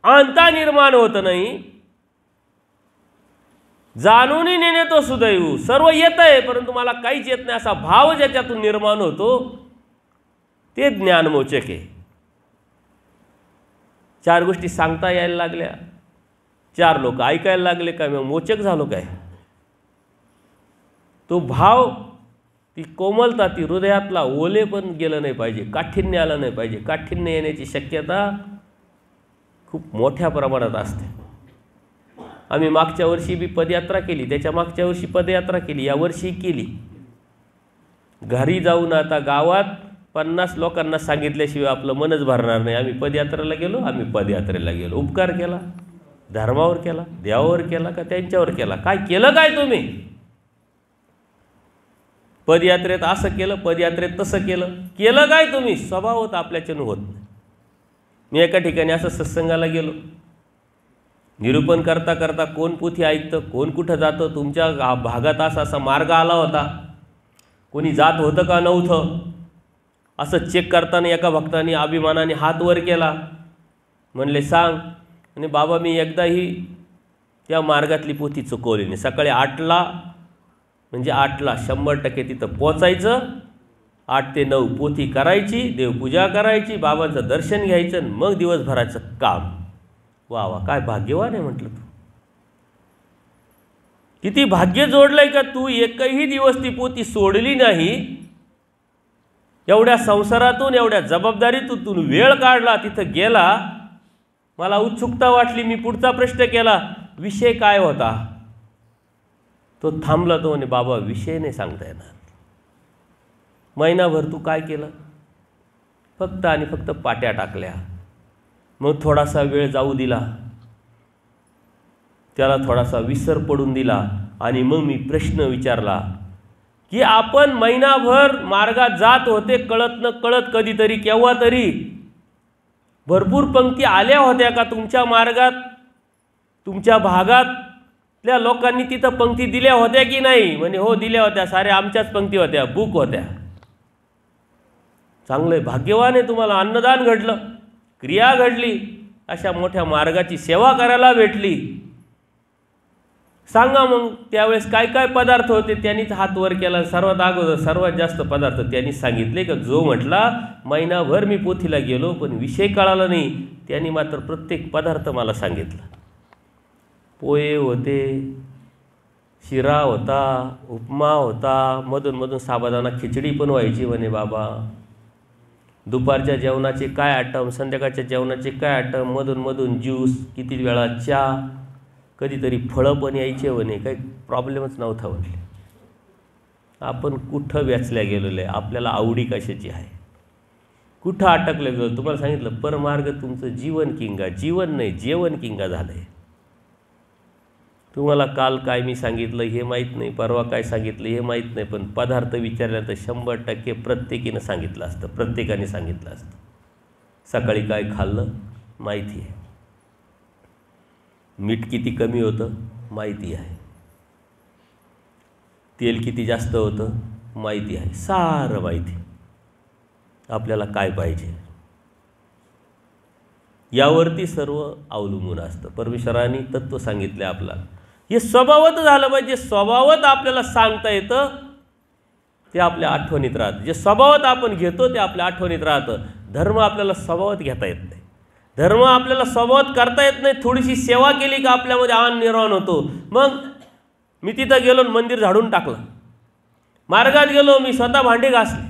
अहंता निर्माण होत नाही. जाणूनही नेणे तो सुदैव, सर्व येत आहे परंतु मला काहीच येत नाही असा भाव ज्याच्यातून निर्माण होतो ते ज्ञानमोचक आहे. 4 गोष्टी सांगता यायला लागल्या, 4 लोक ऐकायला लागले काय, मग मोचक झालो काय? तो भाव, ती कोमलता, ती हृदयातला ओले पण गेलं नाही पाहिजे, काठिण्य आलं नाही पाहिजे. काठिण्य येण्याची शक्यता खूप मोठ्या प्रमाणात असते. आम्ही मागच्या वर्षी बी पदयात्रा केली, त्याच्या मागच्या वर्षी पदयात्रा केली, यावर्षी केली. घरी जाऊन आता गावात 50 लोकांना सांगितल्याशिवाय आपलं मनच भरणार नाही. आम्ही पदयात्रेला गेलो, आम्ही पदयात्रेला गेलो. उपकार केला, धर्मावर केला, देवावर केला का त्यांच्यावर केला? काय केलं काय तुम्ही? पदयात्रेत असं केलं, पदयात्रेत तसं केलं, केलं काय तुम्ही? स्वभावत आपल्याच्यानं होत नाही. मी एका ठिकाणी असं सत्संगाला गेलो, निरूपण करता करता कोण पोथी ऐकतं, कोण कुठं जातं, तुमच्या भागात असा मार्ग आला होता, कोणी जात होतं का नव्हतं असं चेक करताना एका भक्ताने अभिमानाने हात वर केला. म्हणले सांग. आणि बाबा मी एकदाही त्या मार्गातली पोथी चुकवली नाही. सकाळी 8ला म्हणजे 8ला 100% तिथं पोचायचं, 8 ते 9 पोथी करायची, देवपूजा करायची, बाबांचं दर्शन घ्यायचं आणि मग दिवसभराचं काम. वा वा, काय भाग्यवान आहे म्हटलं तू. किती भाग्य जोडलंय का तू, एकही दिवस ती पोथी सोडली नाही. एवढ्या संसारातून, एवढ्या जबाबदारीतून वेळ काढला, तिथं गेला. मला उत्सुकता वाटली, मी पुढचा प्रश्न केला, विषय काय होता? तो थांबला. तो म्हणे बाबा विषय नाही सांगता येणार. महिनाभर तू काय केलं? फक्त आणि फक्त पाट्या टाकल्या. मग थोडासा वेळ जाऊ दिला, त्याला थोडासा विसर पडून दिला आणि मग मी प्रश्न विचारला की आपण महिनाभर मार्गात जात होते, कळत न कळत कधीतरी केव्हा तरी भरपूर पंक्ती आल्या होत्या का तुमच्या मार्गात? तुमच्या भागातल्या लोकांनी तिथं पंक्ती दिल्या होत्या की नाही? म्हणे हो दिल्या होत्या, साऱ्या आमच्याच पंक्ती होत्या, बुक होत्या. चांगलं आहे, भाग्यवान आहे, तुम्हाला अन्नदान घडलं, क्रिया घडली, अशा मोठ्या मार्गाची सेवा करायला भेटली. सांगा मग त्यावेळेस काय काय पदार्थ होते? त्यांनीच हात वर केला. सर्वात अगोदर सर्वात जास्त पदार्थ त्यांनी सांगितले का जो म्हटला महिनाभर मी पोथीला गेलो पण विषय कळाला नाही, त्यांनी मात्र प्रत्येक पदार्थ मला सांगितला. पोहे होते, शिरा होता, उपमा होता, मधून मधून साबुदाणा खिचडी पण व्हायची म्हणे बाबा. दुपारच्या जेवणाचे काय आयटम, संध्याकाळच्या जेवणाचे काय आयटम, मधून मधून ज्यूस, किती वेळा चहा, कधीतरी फळं पण यायचे म्हणे, काही प्रॉब्लेमच नव्हता म्हटले. आपण कुठं वेचल्या गेलेलं आहे? आपल्याला आवडी कशाची आहे? कुठं अटकले गेलो? तुम्हाला सांगितलं परमार्ग तुमचं जीवन किंगा, जीवन नाही जेवण किंगा झालं आहे. तुम्हाला काल काय मी सांगितलं हे माहीत नाही, परवा काय सांगितलं हे माहीत नाही, पण पदार्थ विचारल्यानंतर 100% प्रत्येकीनं सांगितलं असतं, प्रत्येकाने सांगितलं असतं. सकाळी काय खाल्लं माहिती आहे, मीठ किती कमी होतं माहिती आहे, तेल किती जास्त होतं माहिती आहे, सारं माहिती. आपल्याला काय पाहिजे यावरती सर्व अवलंबून असतं. परमेश्वराने तत्त्व सांगितलं आपल्याला. हे स्वभावत झालं पाहिजे. स्वभावत आपल्याला सांगता येतं ते आपल्या आठवणीत राहतं. जे स्वभावत आपण घेतो ते आपल्या आठवणीत राहतं. धर्म आपल्याला स्वभावात घेता येत नाही. धर्म आपल्याला स्वभावात करता येत नाही. थोडीशी सेवा केली का आपल्यामध्ये आनंद निर्माण होतो. मग मी तिथं गेलो, मंदिर झाडून टाकलं. मार्गात गेलो, मी स्वतः भांडे घासले.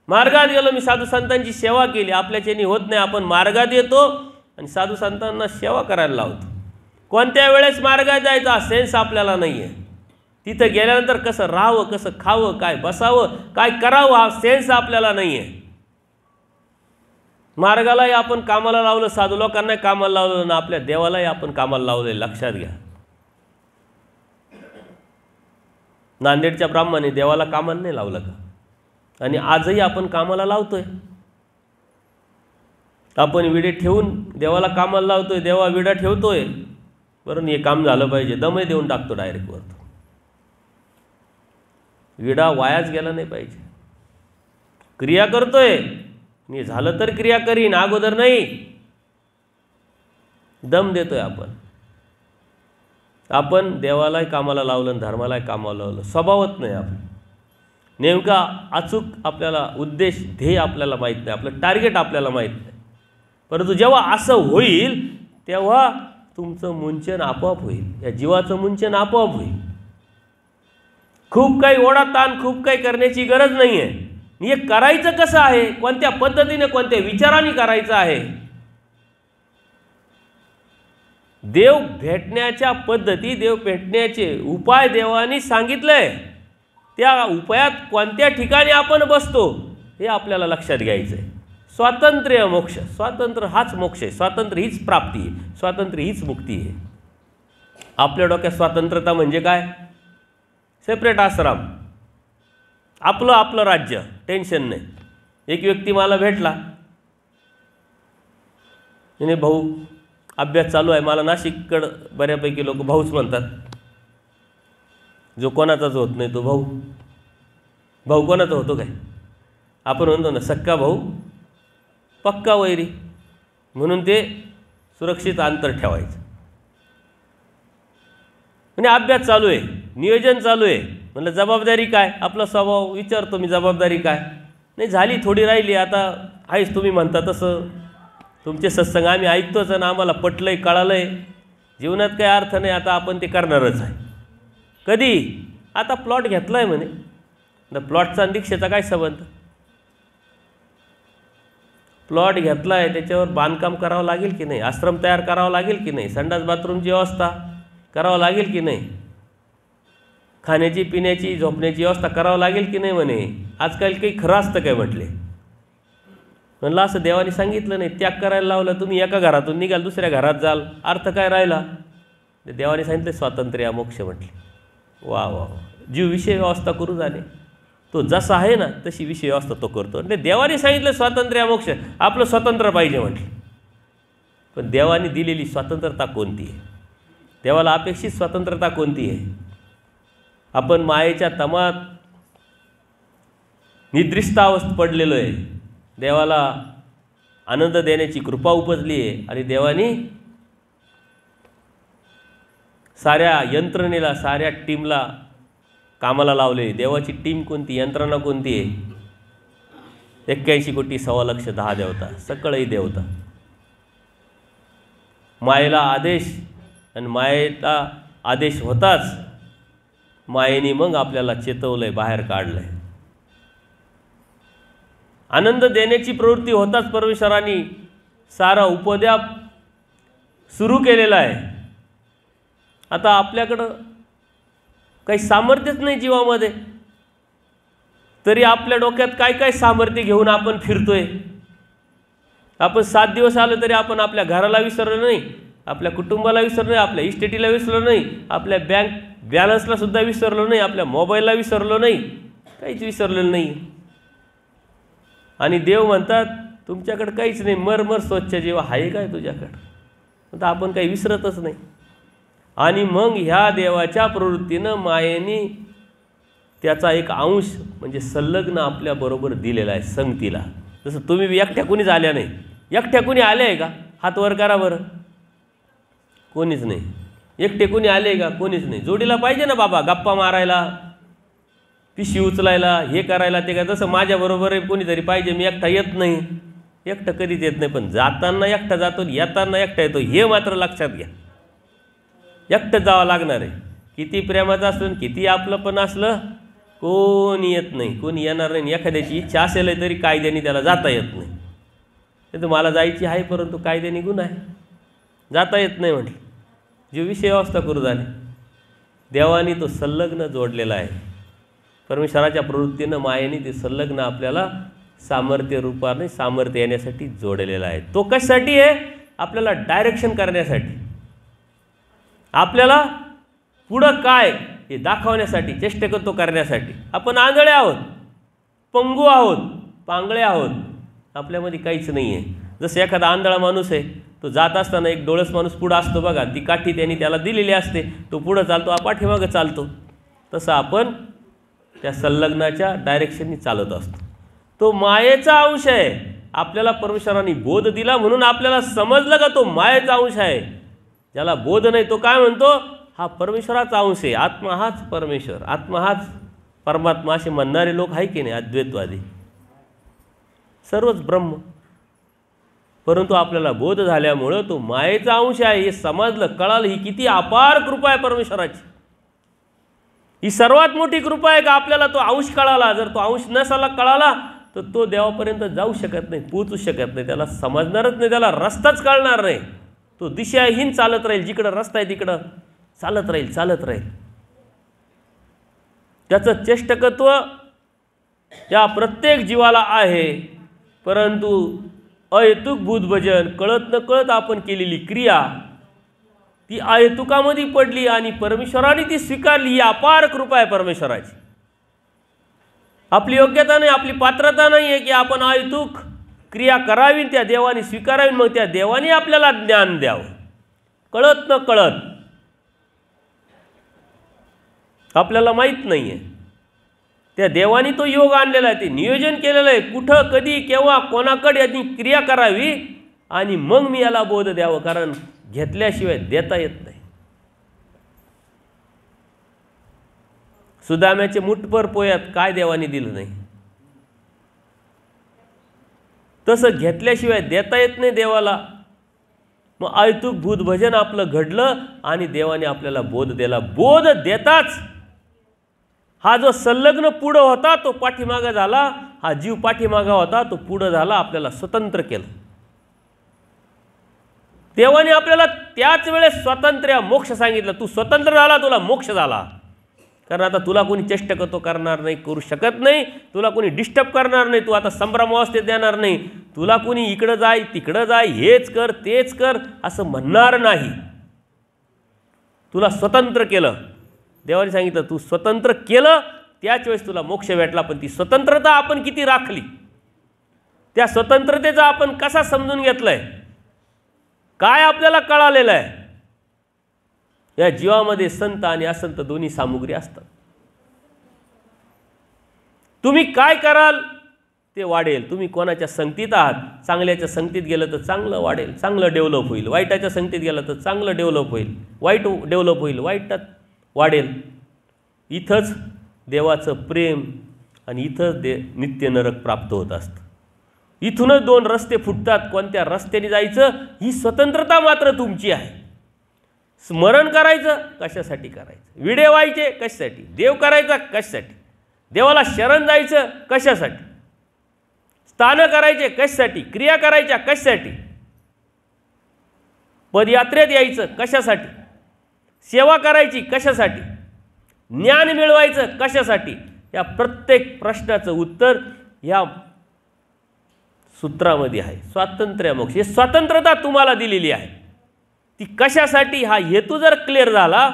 मार्गात गेलो, मी साधू संतांची सेवा केली. आपल्याच्यानी होत नाही. आपण मार्गात येतो आणि साधू संतांना सेवा करायला लावतो. कोणत्या वेळेस मार्गात जायचा सेन्स आपल्याला नाही आहे. तिथं गेल्यानंतर कसं राहावं, कसं खावं, काय बसावं, काय करावं हा सेन्स आपल्याला नाही आहे. मार्गालाही आपण कामाला लावलं, साधू लोकांनाही कामाला लावलं ना आपल्या देवालाही आपण कामाला लावलं. लक्षात घ्या. नांदेडच्या ब्राह्मणाने देवाला कामाला नाही लावलं का? आणि आजही आपण कामाला लावतोय. आपण विडे ठेवून देवाला कामाला लावतोय. देवा विडा ठेवतोय, बरं हे काम झालं पाहिजे, दमही देऊन टाकतो डायरेक्ट वरतो. विडा वायाच गेला नाही पाहिजे. क्रिया करतोय, मी झालं तर क्रिया करीन, अगोदर नाही. दम देतोय आपण देवालाही कामाला लावलं, धर्मालाही कामाला लावलं. स्वभावत नाही आपण. नेमका अचूक आपल्याला उद्देश, ध्येय आपल्याला माहीत नाही. आपलं टार्गेट आपल्याला माहीत नाही. परंतु जेव्हा असं होईल तेव्हा तुमचं मुंचन आपोआप होईल. या जीवाचं मुंचन आपोआप होईल. खूप काही ओढाताण, खूप काही करण्याची गरज नाही आहे. हे करायचं कसं आहे, कोणत्या पद्धतीने, कोणत्या विचाराने करायचं आहे. देव भेटण्याच्या पद्धती, देव भेटण्याचे उपाय देवानी सांगितलंय. त्या उपायात कोणत्या ठिकाणी आपण बसतो हे आपल्याला लक्षात घ्यायचं आहे. स्वातंत्र्य मोक्ष, स्वातंत्र्य हाच मोक्ष आहे. स्वातंत्र्य हीच प्राप्ती आहे. स्वातंत्र्य हीच मुक्ती आहे. आपल्या डोक्यात स्वातंत्र्यता म्हणजे काय? सेपरेट आश्रम, आपलं आपलं राज्य, टेन्शन नाही. एक व्यक्ती मला भेटला, म्हणे भाऊ अभ्यास चालू आहे. मला नाशिककडं बऱ्यापैकी लोक भाऊच म्हणतात. जो कोणाचाच होत नाही तो भाऊ. भाऊ कोणाचा होतो काय? आपण म्हणतो ना सक्का भाऊ पक्का वैरी, म्हणून ते सुरक्षित अंतर ठेवायचं. म्हणजे अभ्यास चालू आहे, नियोजन चालू आहे. म्हणलं जबाबदारी काय? आपला स्वभाव विचारतो मी, जबाबदारी काय? नाही झाली, थोडी राहिली. आता आहेच तुम्ही म्हणता तसं. तुमचे सत्संग आम्ही ऐकतोच आणि आम्हाला पटलंय, कळालंय. जीवनात काही अर्थ नाही, आता आपण ते करणारच आहे. कधी? आता प्लॉट घेतला आहे म्हणे. प्लॉटचा दीक्षेचा काय संबंध? प्लॉट घेतला आहे, त्याच्यावर बांधकाम करावं लागेल की नाही? आश्रम तयार करावं लागेल की नाही? संडास बाथरूमची व्यवस्था करावं लागेल की नाही? खाण्याची, पिण्याची, झोपण्याची व्यवस्था करावं लागेल की नाही म्हणे. आजकाल काही खरं असतं काय म्हटले. म्हणलं असं देवाने सांगितलं नाही. त्याग करायला लावलं, तुम्ही एका घरातून निघाल दुसऱ्या घरात जाल, अर्थ काय राहिला? देवाने सांगितलं स्वातंत्र्य मोक्ष म्हटले. वा वा, जीव विषय व्यवस्था करू जाणे. तो जसा आहे ना तशी विषय व्यवस्था तो करतो. म्हणजे देवाने सांगितलं स्वातंत्र्य मोक्ष, आपलं स्वतंत्र पाहिजे म्हटलं. पण देवाने दिलेली स्वतंत्रता कोणती आहे? देवाला अपेक्षित स्वतंत्रता कोणती आहे? आपण मायेच्या तमात निद्रिस्तावस्थेत पडलेलो आहे. देवाला आनंद देण्याची कृपा उपजली आहे आणि देवाने साऱ्या यंत्रणेला, साऱ्या टीमला कामाला लावले. देवाची टीम कोणती, यंत्रणा कोणती आहे? 81 कोटी 1.25 देवता, सकळही देवता. मायेला आदेश आणि मायेला आदेश होताच मायेने मग आपल्याला चेतवलंय, बाहेर काढलंय. आनंद देण्याची प्रवृत्ती होताच परमेश्वरांनी सारा उपद्याप सुरू केलेला आहे. आता आपल्याकडं काही सामर्थ्यच नाही जीवामध्ये, तरी आपल्या डोक्यात काय काय सामर्थ्य घेऊन आपण फिरतोय. आपण 7 दिवस आलो तरी आपण आपल्या घराला विसरलो नाही, आपल्या कुटुंबाला विसरलो नाही, आपल्या इस्टेटीला विसरलो नाही, आपल्या बँक बॅलन्सला सुद्धा विसरलो नाही, आपल्या मोबाईलला विसरलो नाही, काहीच विसरलेलं नाही. आणि देव म्हणतात तुमच्याकडे काहीच नाही, मर स्वच्छ जीव आहे काय तुझ्याकडं? आता आपण काही विसरतच नाही. आणि मग ह्या देवाच्या प्रवृत्तीनं मायेने त्याचा एक अंश म्हणजे संलग्न आपल्याबरोबर दिलेला आहे संगतीला. जसं तुम्ही एकट्या कोणीच आल्या नाही. एकट्या कोणी आले आहे का? हात वर करा बरं. कोणीच नाही. एकटे कोणी आले का? कोणीच नाही. जोडीला पाहिजे ना बाबा, गप्पा मारायला, पिशी उचलायला, हे करायला, ते काय. जसं माझ्याबरोबर कोणीतरी पाहिजे, मी एकटा येत नाही, एकटं कधीच येत नाही, पण जाताना एकटा जातो, येताना एकटा येतो, हे मात्र लक्षात घ्या. एकटं जावं लागणार आहे. किती प्रेमाचं असलं, किती आपलं पण असलं, कोणी येत नाही, कोणी येणार नाही. एखाद्याची इच्छा असेल तरी कायद्याने त्याला जाता येत नाही. तर मला जायची आहे, परंतु कायद्याने गुन्हा आहे, जाता येत नाही म्हटलं. जी विषय व्यवस्था करू झाली. देवाने तो संलग्न जोडलेला आहे. परमेश्वराच्या प्रवृत्तीनं, मायेने ते संलग्न आपल्याला सामर्थ्य रूपाने सामर्थ्य येण्यासाठी जोडलेला आहे. तो कशासाठी आहे? आपल्याला डायरेक्शन करण्यासाठी, आपल्याला पुढं काय हे दाखवण्यासाठी, चेष्टेकत्व करण्यासाठी. आपण आंधळे आहोत, पंगू आहोत, पांगळे आहोत, आपल्यामध्ये काहीच नाही आहे. जसं एखादा आंधळा माणूस आहे, तो जात असताना एक डोळस माणूस पुढं असतो बघा, ती काठी त्यांनी त्याला दिलेली असते, तो पुढं चालतो, पाठीमागं चालतो. तसं आपण त्या संलग्नाच्या डायरेक्शननी चालत असतो. तो मायेचा अंश आहे. आपल्याला परमेश्वराने बोध दिला म्हणून आपल्याला समजलं का तो मायेचा अंश आहे. ज्याला बोध नाही तो काय म्हणतो, हा परमेश्वराचा अंश आहे, आत्मा हाच परमेश्वर, आत्मा हाच परमात्मा, असे म्हणणारे लोक आहे की नाही, अद्वैतवादी. सर्वच ब्रह्म. परंतु आपल्याला बोध झाल्यामुळं तो मायेचा अंश आहे हे समजलं, कळालं. ही किती अपार कृपा आहे परमेश्वराची. ही सर्वात मोठी कृपा आहे का आपल्याला तो अंश कळाला. जर तो अंश नसाला कळाला तर तो देवापर्यंत जाऊ शकत नाही, पोचू शकत नाही, त्याला समजणारच नाही, त्याला रस्ताच कळणार नाही. तो दिशाहीन चालत राहील, जिकडं रस्ता आहे तिकडं चालत राहील, चालत राहील. त्याचं चेष्टकत्व या प्रत्येक जीवाला आहे. परंतु अहेतुक भूतभजन, कळत न कळत आपण केलेली क्रिया ती अहेतुकामध्ये पडली आणि परमेश्वराने ती स्वीकारली. ही अपार कृपा आहे परमेश्वराची. आपली योग्यता नाही, आपली पात्रता नाही आहे की आपण अहेतुक क्रिया करावी, त्या देवाने स्वीकारावी, मग त्या देवाने आपल्याला ज्ञान द्यावं. कळत न कळत आपल्याला माहीत नाही आहे, त्या देवाने तो योग आणलेला आहे, ते नियोजन केलेलं आहे, कुठं, कधी, केव्हा, कोणाकडे याची क्रिया करावी आणि मग मी याला बोध द्यावं. कारण घेतल्याशिवाय देता येत नाही. सुदाम्याचे मुठभर पोयात काय देवाने दिलं नाही, तसं घेतल्याशिवाय देता येत नाही देवाला. मग अहेतुक भूतभजन आपलं घडलं आणि देवाने आपल्याला बोध दिला. बोध देताच हा जो संलग्न पुढं होता तो पाठीमागा झाला, हा जीव पाठीमागा होता तो पुढं झाला, आपल्याला स्वतंत्र केलं. देवाने आपल्याला त्याच वेळेस स्वातंत्र्य, मोक्ष सांगितलं. तू स्वतंत्र झाला, तुला मोक्ष झाला. कारण आता तुला कोणी चेष्टकत्व करणार नाही, करू शकत नाही, तुला कोणी डिस्टर्ब करणार नाही, तू आता संभ्रमावस्थेत येणार नाही, तुला कोणी इकडं जाय तिकडं जाय, हेच कर तेच कर असं म्हणणार नाही. तुला स्वतंत्र केलं. देवाने सांगितलं तू स्वतंत्र केलं, त्याच वेळेस तुला मोक्ष भेटला. पण ती स्वतंत्रता आपण किती राखली, त्या स्वतंत्रतेचा आपण कसा समजून घेतलंय, काय आपल्याला कळालेलं आहे. या जीवामध्ये संत आणि असंत दोन्ही सामुग्री असतात. तुम्ही काय कराल ते वाढेल. तुम्ही कोणाच्या संगतीत आहात, चांगल्याच्या संगतीत गेलं तर चांगलं वाढेल, चांगलं डेव्हलप होईल. वाईटाच्या संगतीत गेलं तर चांगलं डेव्हलप होईल, वाईट डेव्हलप होईल, वाईटात वाढेल. इथंच देवाचं प्रेम आणि इथंच नित्य नरक प्राप्त होत असतं. इथूनच दोन रस्ते फुटतात. कोणत्या रस्त्याने जायचं ही स्वतंत्रता मात्र तुमची आहे. स्मरण करायचं कशासाठी करायचं, विडे व्हायचे कशासाठी, देव करायचा कशासाठी, देवाला शरण जायचं कशासाठी, स्थानं करायचे कशासाठी, क्रिया करायच्या कशासाठी, पदयात्रेत यायचं कशासाठी, सेवा करायची कशासाठी, ज्ञान मिळवायचं कशासाठी. या प्रत्येक प्रश्नाचं उत्तर या सूत्रामध्ये आहे. स्वातंत्र्य मोक्ष, ही स्वतंत्रता तुम्हाला दिलेली आहे. ती कशासाठी हा हेतू जर क्लिअर झाला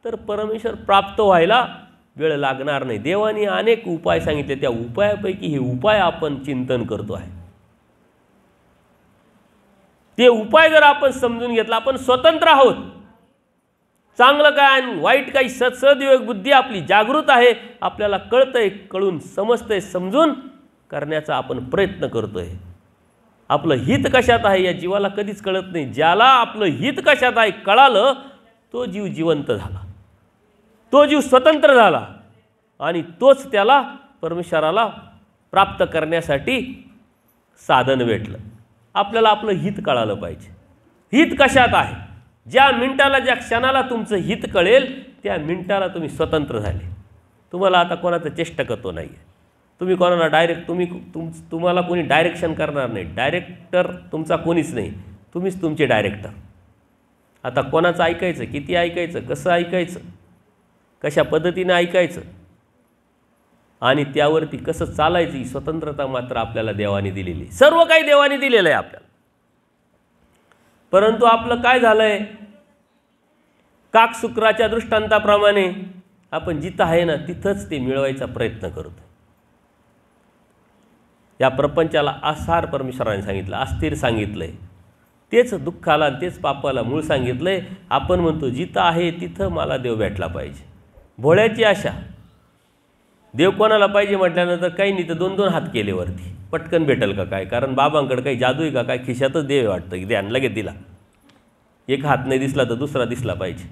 तर परमेश्वर प्राप्त व्हायला वेळ लागणार नाही. देवाने अनेक उपाय सांगितले, त्या उपायापैकी हे उपाय आपण चिंतन करतो आहे. ते उपाय जर आपण समजून घेतला, आपण स्वतंत्र आहोत. चांगलं काय आणि वाईट काही सद्विवेक बुद्धी आपली जागृत आहे, आपल्याला कळतंय, कळून समजतंय, समजून करण्याचा आपण प्रयत्न करतोय. आपलं हित कशात आहे या जीवाला कधीच कळत नाही. ज्याला आपलं हित कशात आहे कळालं तो जीव जिवंत झाला, तो जीव स्वतंत्र झाला. आणि तोच त्याला परमेश्वराला प्राप्त करण्यासाठी साधन भेटलं. आपल्याला आपलं हित कळालं पाहिजे. हित कशात आहे? ज्या मिनिटाला ज्या क्षणाला तुमचं हित कळेल त्या मिनिटाला तुम्ही स्वतंत्र झाले. तुम्हाला आता कोणाचं चेष्टकत्व नाही आहे. तुम्ही कोणाला डायरेक्ट तुम्हाला कोणी डायरेक्शन करणार नाही. डायरेक्टर तुमचा कोणीच नाही, तुम्हीच तुमचे डायरेक्टर. आता कोणाचं ऐकायचं, किती ऐकायचं, कसं ऐकायचं, कशा पद्धतीने ऐकायचं आणि त्यावरती कसं चालायचं ही स्वतंत्रता मात्र आपल्याला देवाने दिलेली. सर्व काही देवाने दिलेलं आहे आपल्याला. परंतु आपलं काय झालं आहे? काकशुक्राच्या दृष्टांताप्रमाणे आपण जिथं आहे ना तिथंच ते मिळवायचा प्रयत्न करतो. या प्रपंचाला आसार परमेश्वराने सांगितलं, अस्थिर सांगितलं आहे. तेच दुःखाला आणि तेच पापाला मूळ सांगितलं आहे. आपण म्हणतो जिथं आहे तिथं मला देव भेटला पाहिजे. भोळ्याची आशा. देव कोणाला पाहिजे म्हटल्यानंतर काही नाही तर 2-2 हात केले वरती, पटकन भेटेल का काय? कारण बाबांकडे काही जादू आहे का काय? खिशातच देव वाटतं की ध्यान लगेच दिला. एक हात नाही दिसला तर दुसरा दिसला पाहिजे.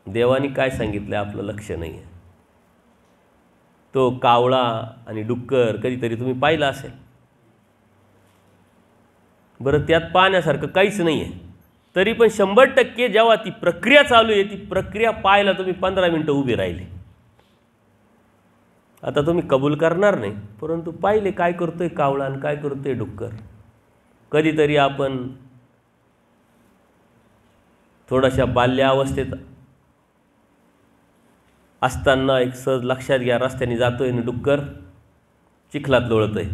देवाने काय सांगितलं आपलं लक्ष नाही आहे. तो कावळा आणि डुक्कर कधीतरी तुम्ही पाहिला असेल. बरं, त्यात पाहण्यासारखं काहीच नाही आहे, तरी पण 100% जेव्हा ती प्रक्रिया चालू आहे ती प्रक्रिया पाहायला तुम्ही 15 मिनटं उभे राहिले. आता तुम्ही कबूल करणार नाही, परंतु पाहिले काय करतोय कावळा आणि काय करतोय डुक्कर. कधीतरी आपण थोड्याशा बाल्यावस्थेत असताना एक सहज लक्षात घ्या, रस्त्याने जातोय आणि डुक्कर चिखलात लोळतोय,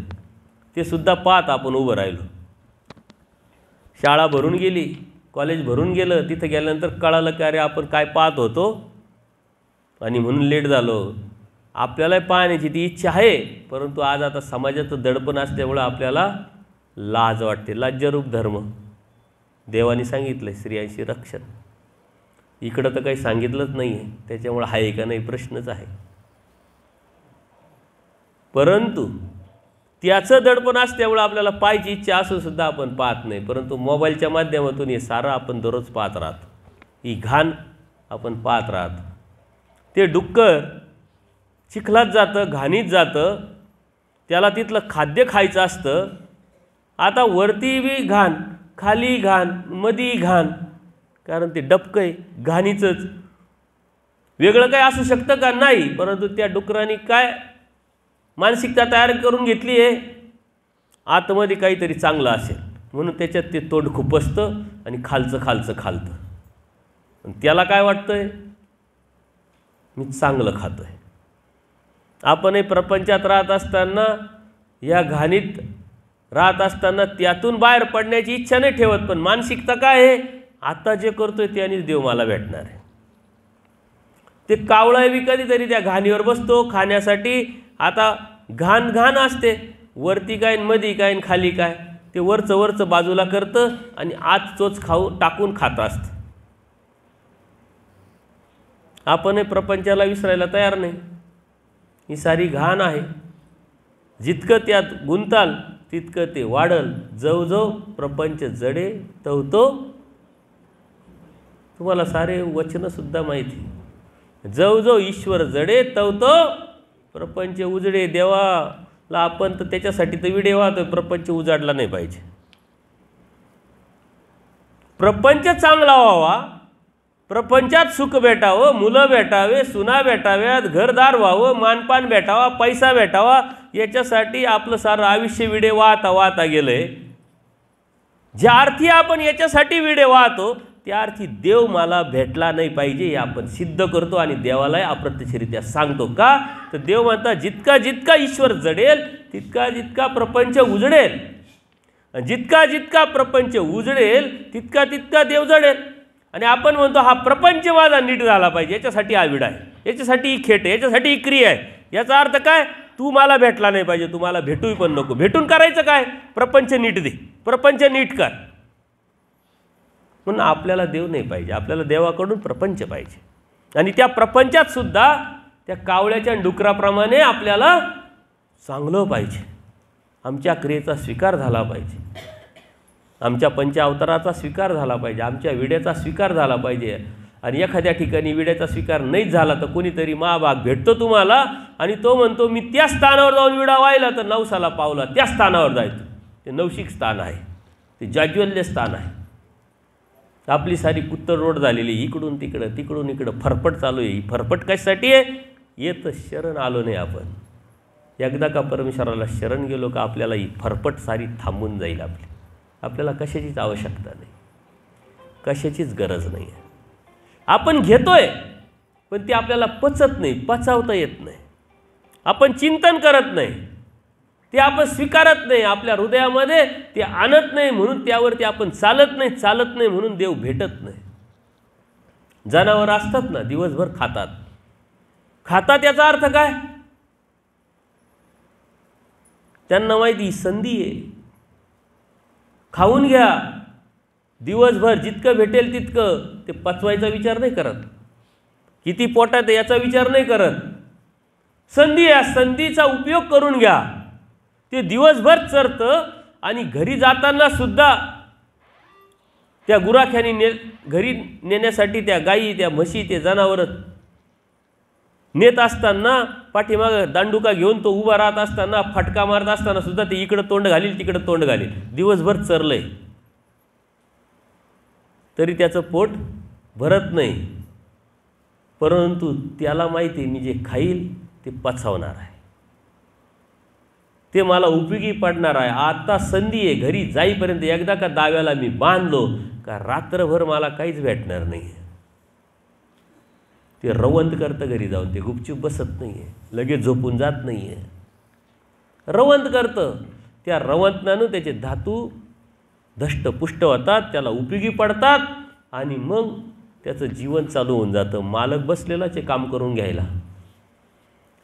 ते सुद्धा पाहत आपण उभं राहिलो. शाळा भरून गेली, कॉलेज भरून गेलं, तिथं गेल्यानंतर कळालं की अरे आपण काय पाहत होतो आणि म्हणून लेट झालो. आपल्याला पाहण्याची ती इच्छा आहे, परंतु आज आता समाजाचं दडपण असल्यामुळं आपल्याला लाज वाटते. लाज्यरूप धर्म देवाने सांगितलं आहे, स्त्रियांशी रक्षण. इकडं तर काही सांगितलंच नाही आहे, त्याच्यामुळं आहे का नाही प्रश्नच आहे. परंतु त्याचं दडपण असल्यामुळं आपल्याला पाहायची इच्छा असूनसुद्धा आपण पाहत नाही. परंतु मोबाईलच्या माध्यमातून हे सारं आपण दररोज पाहत राहतो. ही घाण आपण पाहत राहतो. ते डुक्कर चिखलात जातं, घाणीत जातं, त्याला तिथलं खाद्य खायचं असतं. आता वरती बी घाण, खाली घाण, मधी घाण, कारण ते डबकं आहे घाणीचंच. वेगळं काय असू शकतं का? नाही. परंतु त्या डुकराने काय मानसिकता तयार करून घेतली आहे, आतमध्ये काहीतरी चांगलं असेल म्हणून त्याच्यात ते तोंड खुपसतं आणि खालचं खालतं. आणि त्याला काय वाटतंय, मी चांगलं खातोय. आपणही प्रपंचात राहत असताना, या घाणीत राहत असताना त्यातून बाहेर पडण्याची इच्छा नाही ठेवत, पण मानसिकता काय आहे, आता जे करतोय त्यानेच देव मला भेटणार आहे. ते कावळा बी कधीतरी त्या घाणीवर बसतो खाण्यासाठी. आता घाण असते, वरती काय मधी काय खाली काय, ते वरचं बाजूला करतं आणि आत चोच टाकून खात असतं. आपणही प्रपंचाला विसरायला तयार नाही. ही सारी घाण आहे. जितकं त्यात गुंताल तितकं ते वाढल. जवजव प्रपंच जडे तवतो. तुम्हाला सारे वचनसुद्धा माहिती. जवजव ईश्वर जडे तवतो प्रपंच उजडे. देवाला आपण तर त्याच्यासाठी तर विडे वाहतोय, प्रपंच उजाडला नाही पाहिजे. प्रपंच चांगला व्हावा, प्रपंचात सुख भेटावं, मुलं भेटावे, सुना भेटाव्यात, घरदार व्हावं, मानपान भेटावा, पैसा भेटावा, याच्यासाठी आपलं सारं आयुष्य विडे वाहता गेलंय. ज्या अर्थी आपण याच्यासाठी विडे वाहतो त्या अर्थी देव मला भेटला नाही पाहिजे हे आपण सिद्ध करतो आणि देवालाही अप्रत्यक्षरित्या सांगतो. का तर देव म्हणता जितका ईश्वर जडेल तितका प्रपंच उजडेल. जितका प्रपंच उजडेल तितका देव जडेल. आणि आपण म्हणतो हा प्रपंच माझा नीट झाला पाहिजे, याच्यासाठी हा विडा आहे, याच्यासाठी ही खेट आहे, याच्यासाठी ही क्रिया आहे. याचा अर्थ काय, तू मला भेटला नाही पाहिजे, तू मला भेटूही पण नको. भेटून करायचं काय, प्रपंच नीट दे, प्रपंच नीट कर. म्हणून आपल्याला देव नाही पाहिजे, आपल्याला देवाकडून प्रपंच पाहिजे. आणि त्या प्रपंचात सुद्धा त्या कावळ्याच्या डुकराप्रमाणे आपल्याला चांगलं पाहिजे. आमच्या क्रियेचा स्वीकार झाला पाहिजे, आमच्या पंचावताराचा स्वीकार झाला पाहिजे, आमच्या विड्याचा स्वीकार झाला पाहिजे. आणि एखाद्या ठिकाणी विड्याचा स्वीकार नाही झाला तर कोणीतरी महाभाग भेटतो तुम्हाला आणि तो म्हणतो मी त्या स्थानावर जाऊन विडा वाहिला तर नवसाला पावला त्या स्थानावर जायचं. ते नवशिक स्थान आहे, ते जाज्वल्य स्थान आहे. आपली सारी कुत्तर रोड झालेली, इकडून तिकडं तिकडून इकडं फरफट चालू आहे. ही फरफट कशासाठी आहे? येत शरण आलो नाही आपण. एकदा का परमेश्वराला शरण गेलो का आपल्याला ही फरफट सारी थांबून जाईल. आपल्याला कशाचीच आवश्यकता नाही, कशाचीच गरज नाही आहे. आपण घेतोय पण ते आपल्याला पचत नाही, पचावता येत नाही. आपण चिंतन करत नाही, ते आपण स्वीकारत नाही, आपल्या हृदयामध्ये ते आणत नाही, म्हणून त्यावरती आपण चालत नाही म्हणून देव भेटत नाही. जनावर असतात ना, दिवसभर खातात याचा अर्थ काय? त्यांना माहिती संधी आहे, खाऊन घ्या. दिवसभर जितकं भेटेल तितकं. ते पचवायचा विचार नाही करत, किती पोटात आहे याचा विचार नाही करत. संधी आहे, संधीचा उपयोग करून घ्या. ते दिवसभर चरतं आणि घरी जाताना सुद्धा त्या गुराख्याने घरी नेण्यासाठी त्या गायी, त्या म्हशी, ते जनावर नेत असताना पाठीमागं दांडुका घेऊन तो उभा राहत असताना, फटका मारत असताना सुद्धा ते इकडं तोंड घालील तिकडं तोंड घालील. दिवसभर चरलंय तरी त्याचं पोट भरत नाही. परंतु त्याला माहिती आहे मी जे खाईल ते पचवणार आहे, ते मला उपयोगी पडणार आहे. आता संधी आहे, घरी जाईपर्यंत एकदा का दाव्याला मी बांधलो का रात्रभर मला काहीच भेटणार नाही. ते रवंत करतं घरी जाऊन, ते गुपचूप बसत नाही आहे, लगेच झोपून जात नाही आहे, रवंत करतं. त्या रवंतनानं त्याचे धातू धष्टपुष्ट होतात, त्याला उपयोगी पडतात आणि मग त्याचं जीवन चालू होऊन जातं. मालक बसलेलाच काम करून घ्यायला.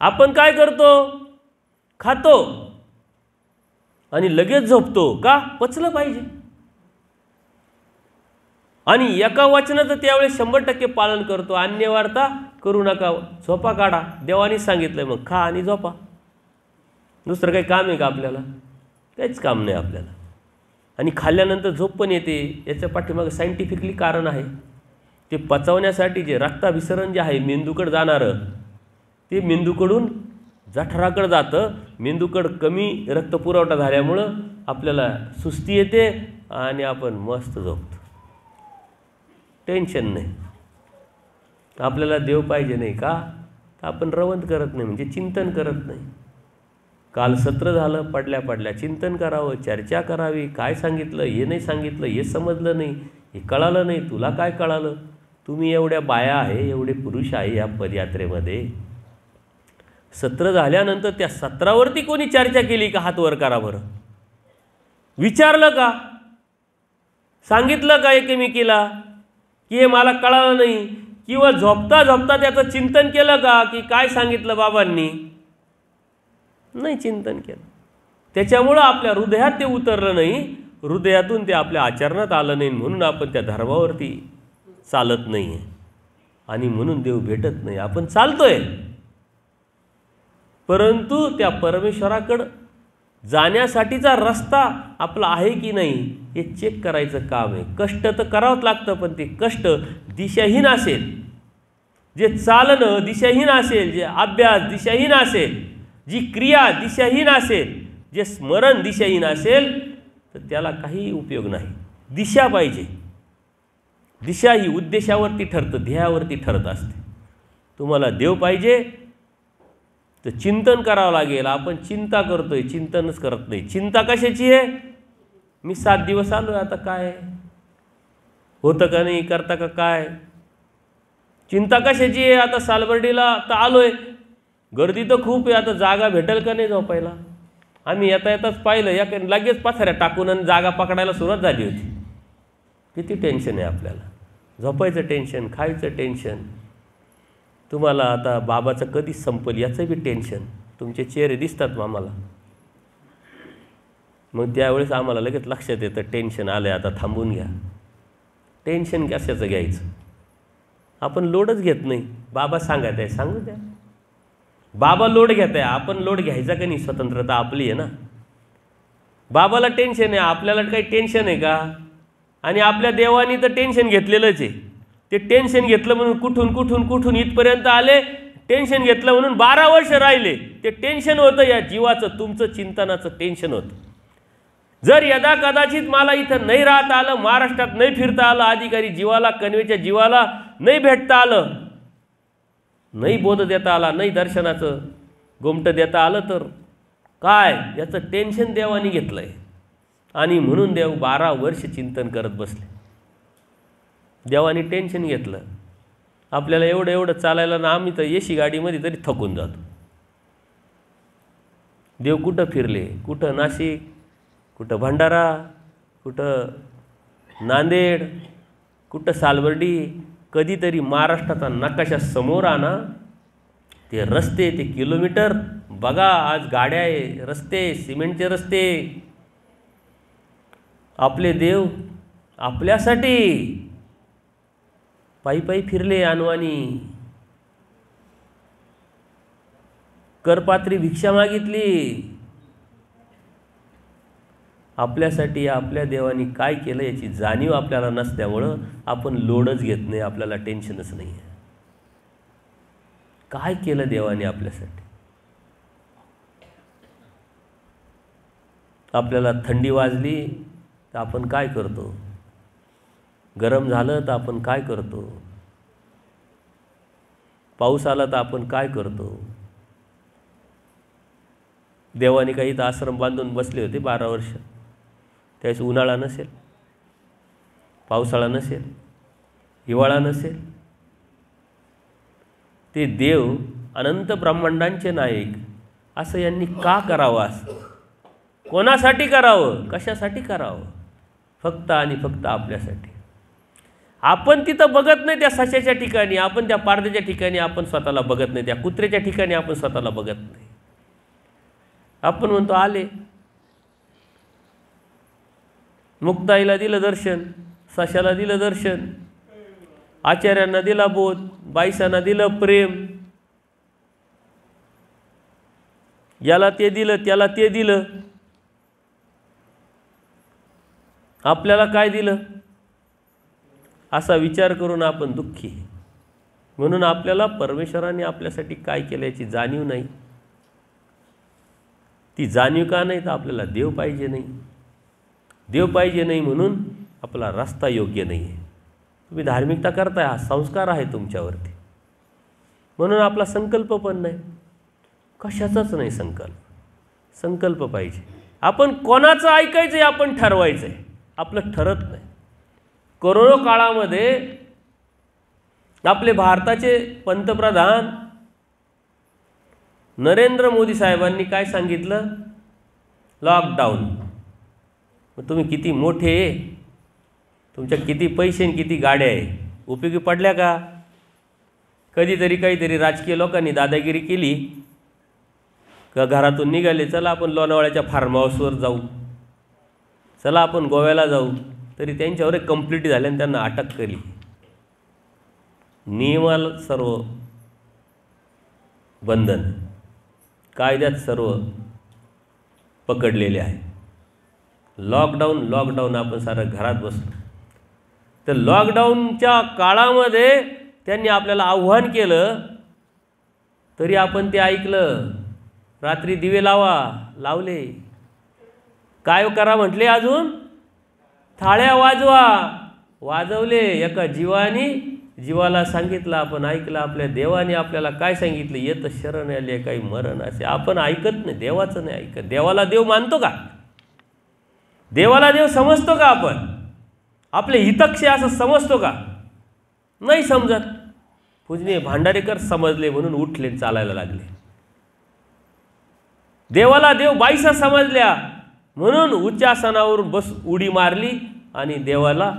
आपण काय करतो? खातो आणि लगेच झोपतो. का? पचलं पाहिजे. आणि एका वचनाचं त्यावेळेस 100% पालन करतो. अन्य वार्ता करू नका, झोपा काढा. देवाने सांगितलं, मग खा आणि झोपा. दुसरं काही काम आहे का आपल्याला? काहीच काम नाही आपल्याला. आणि खाल्ल्यानंतर झोप पण येते. याच्या पाठीमागं सायंटिफिकली कारण आहे. ते पचवण्यासाठी जे रक्ताभिसरण जे आहे मेंदूकडे जाणारं, ते मेंदूकडून जठराकडे जातं. मेंदूकडं कमी रक्तपुरवठा झाल्यामुळं आपल्याला सुस्ती येते आणि आपण मस्त झोपतो. टेन्शन नाही. आपल्याला देव पाहिजे नाही का? तर आपण रवंत करत नाही, म्हणजे चिंतन करत नाही. काल सत्र झालं, पडल्या चिंतन करावं, चर्चा करावी. काय सांगितलं, हे नाही सांगितलं, हे समजलं नाही, हे कळालं नाही. तुला काय कळालं? तुम्ही एवढ्या बाया आहे, एवढे पुरुष आहे या पदयात्रेमध्ये. सत्र झाल्यानंतर त्या सत्रावरती कोणी चर्चा केली का? हात वर करा बरं. विचारलं का? सांगितलं का एकमेकीला की हे मला कळालं नाही? किंवा झोपता झोपता त्याचं चिंतन केलं का की काय सांगितलं बाबांनी? नाही चिंतन केलं. त्याच्यामुळं आपल्या हृदयात ते उतरलं नाही, हृदयातून ते आपल्या आचरणात आलं नाही. म्हणून आपण त्या धर्मावरती चालत नाही आहे आणि म्हणून देव भेटत नाही. आपण चालतोय परंतु त्या परमेश्वराकडं जाण्यासाठीचा रस्ता आपला आहे की नाही हे चेक करायचं काम आहे. कष्ट तर करावंच लागतं, पण ते कष्ट दिशाहीन असेल, जे चालणं दिशाहीन असेल, जे अभ्यास दिशाहीन असेल, जी क्रिया दिशाहीन असेल, जे स्मरण दिशाहीन असेल, तर त्याला काही उपयोग नाही. दिशा पाहिजे. दिशा ही उद्देशावरती ठरतं, ध्येयावरती ठरत असते. तुम्हाला देव पाहिजे तर चिंतन करावं लागेल. आपण चिंता करतोय, चिंतनच करत नाही. चिंता कशाची आहे? मी 7 दिवस आलो, आता काय होतं का नाही, करता का काय? चिंता कशाची आहे? आता सालबर्डीला आता आलोय, गर्दी तर खूप आहे, आता जागा भेटेल का नाही झोपायला? आम्ही येताच पाहिलं, या लगेच पथाऱ्या टाकून आणि जागा पकडायला सुरुवात झाली होती. किती टेन्शन आहे आपल्याला. झोपायचं टेन्शन, खायचं टेन्शन. तुम्हाला आता बाबाचं कधी संपल याचं बी टेन्शन. तुमचे चेहरे दिसतात आम्हाला, मग त्यावेळेस आम्हाला लगेच लक्षात येतं टेन्शन आलं आहे, आता थांबून घ्या. टेन्शन कशाचं घ्यायचं? आपण लोडच घेत नाही. बाबा सांगत आहे, सांगू द्या. बाबा लोड घेत आहे, आपण लोड घ्यायचा का नाही? स्वतंत्रता आपली आहे ना. बाबाला टेन्शन आहे, आपल्याला काही टेन्शन आहे का? आणि आपल्या देवानी तर टेन्शन घेतलेलंच आहे. ते टेन्शन घेतलं म्हणून कुठून कुठून कुठून इथपर्यंत आले, टेन्शन घेतलं म्हणून 12 वर्ष राहिले. ते टेन्शन होतं या जीवाचं, तुमचं चिंतनाचं टेन्शन होतं. जर यदा कदाचित मला इथं नाही राहता आलं, महाराष्ट्रात नाही फिरता आलं, अधिकारी जीवाला, कन्वेच्या जीवाला नाही भेटता आलं, नाही बोध देता आला, नाही दर्शनाचं गोमटं देता आलं, तर काय याचं टेन्शन देवानी घेतलं आहे. आणि म्हणून देव 12 वर्ष चिंतन करत बसले. देवानी टेन्शन घेतलं. आपल्याला एवढं चालायला ना, आम्ही तर एसी गाडीमध्ये तरी थकून जातो. देव कुठं फिरले, कुठं नाशिक, कुठं भंडारा, कुठं नांदेड, कुठं सालबर्डी, कधीतरी महाराष्ट्राचा नकाशा समोर आणा, ते रस्ते, ते किलोमीटर बघा. आज गाड्या आहे, रस्ते, सिमेंटचे रस्ते. आपले देव आपल्यासाठी पायी पायी फिरले, अनवानी करपात्री भिक्षा मागितली. आपल्यासाठी आपल्या देवानी काय केलं याची जाणीव आपल्याला नसल्यामुळं आपण लोडच घेत नाही, आपल्याला टेन्शनच नाही आहे. काय केलं देवाने आपल्यासाठी? आपल्याला थंडी वाजली तर आपण काय करतो, गरम झालं तर आपण काय करतो, पाऊस आला तर आपण काय करतो. देवाने काही तर आश्रम बांधून बसले होते 12 वर्ष. त्यावेळेस उन्हाळा नसेल, पावसाळा नसेल, हिवाळा नसेल. ते देव अनंत ब्रह्मांडांचे नायक असं यांनी का करावं? असं कोणासाठी करावं, कशासाठी करावं? फक्त आणि फक्त आपल्यासाठी. आपण तिथं बघत नाही त्या सशाच्या ठिकाणी, आपण त्या पारद्याच्या ठिकाणी आपण स्वतःला बघत नाही, त्या कुत्र्याच्या ठिकाणी आपण स्वतःला बघत नाही. आपण म्हणतो आले, मुक्ताईला दिलं दर्शन, सशाला दिलं दर्शन, आचार्यांना दिला बोध, बाईसांना दिलं प्रेम, याला ते दिलं, त्याला ते दिलं. आपल्याला काय दिलं असा विचार करून आपण दुःखी. म्हणून आपल्याला परमेश्वराने आपल्यासाठी काय केलं याची जाणीव नाही. ती जाणीव का नाही? तर आपल्याला देव पाहिजे नाही. देव पाहिजे नाही म्हणून आपला रस्ता योग्य नाही आहे. तुम्ही धार्मिकता करताय, हा संस्कार आहे तुमच्यावरती, म्हणून आपला संकल्प पण नाही, कशाचाच नाही संकल्प. संकल्प पाहिजे. आपण कोणाचं ऐकायचं आहे आपण ठरवायचं आहे, आपलं ठरत नाही. कोरोना काळामध्ये आपले भारताचे पंतप्रधान नरेंद्र मोदी साहेबांनी काय सांगितलं? लॉकडाऊन. मग तुम्ही किती मोठे, तुमच्या किती पैसे आणि किती गाड्या आहे, उपयोगी पडल्या का? कधीतरी काहीतरी राजकीय लोकांनी दादागिरी केली का घरातून निघाले, चला आपण लोणावळ्याच्या फार्म हाऊसवर जाऊ, चला आपण गोव्याला जाऊ, तरी त्यांच्यावर कंप्लीट झाल्याने त्यांना अटक केली. नियमाला सर्व बंधन, कायद्यात सर्व पकडलेले आहे. लॉकडाऊन लॉकडाऊन आपण सारं घरात बसलो. तर लॉकडाऊनच्या काळामध्ये त्यांनी आपल्याला आव्हान केलं, तरी आपण ते ऐकलं. रात्री दिवे लावा, लावले. काय करा म्हटले? अजून थाळ्या वाजवा, वाजवले. एका जीवाला सांगितलं, आपण ऐकलं. आपल्या देवाने आपल्याला काय सांगितलं? येत शरण आले काही मरण असे. आपण ऐकत नाही, देवाचं नाही ऐकत. देवाला देव मानतो का? देवाला देव समजतो का? आपण आपले हितक्षे असं समजतो का? नाही समजत. पूजनीय भांडारेकर समजले म्हणून उठले, चालायला लागले. देवाला देव बाईसा समजल्या म्हणून उच्चासनावरून बस उडी मारली आणि देवाला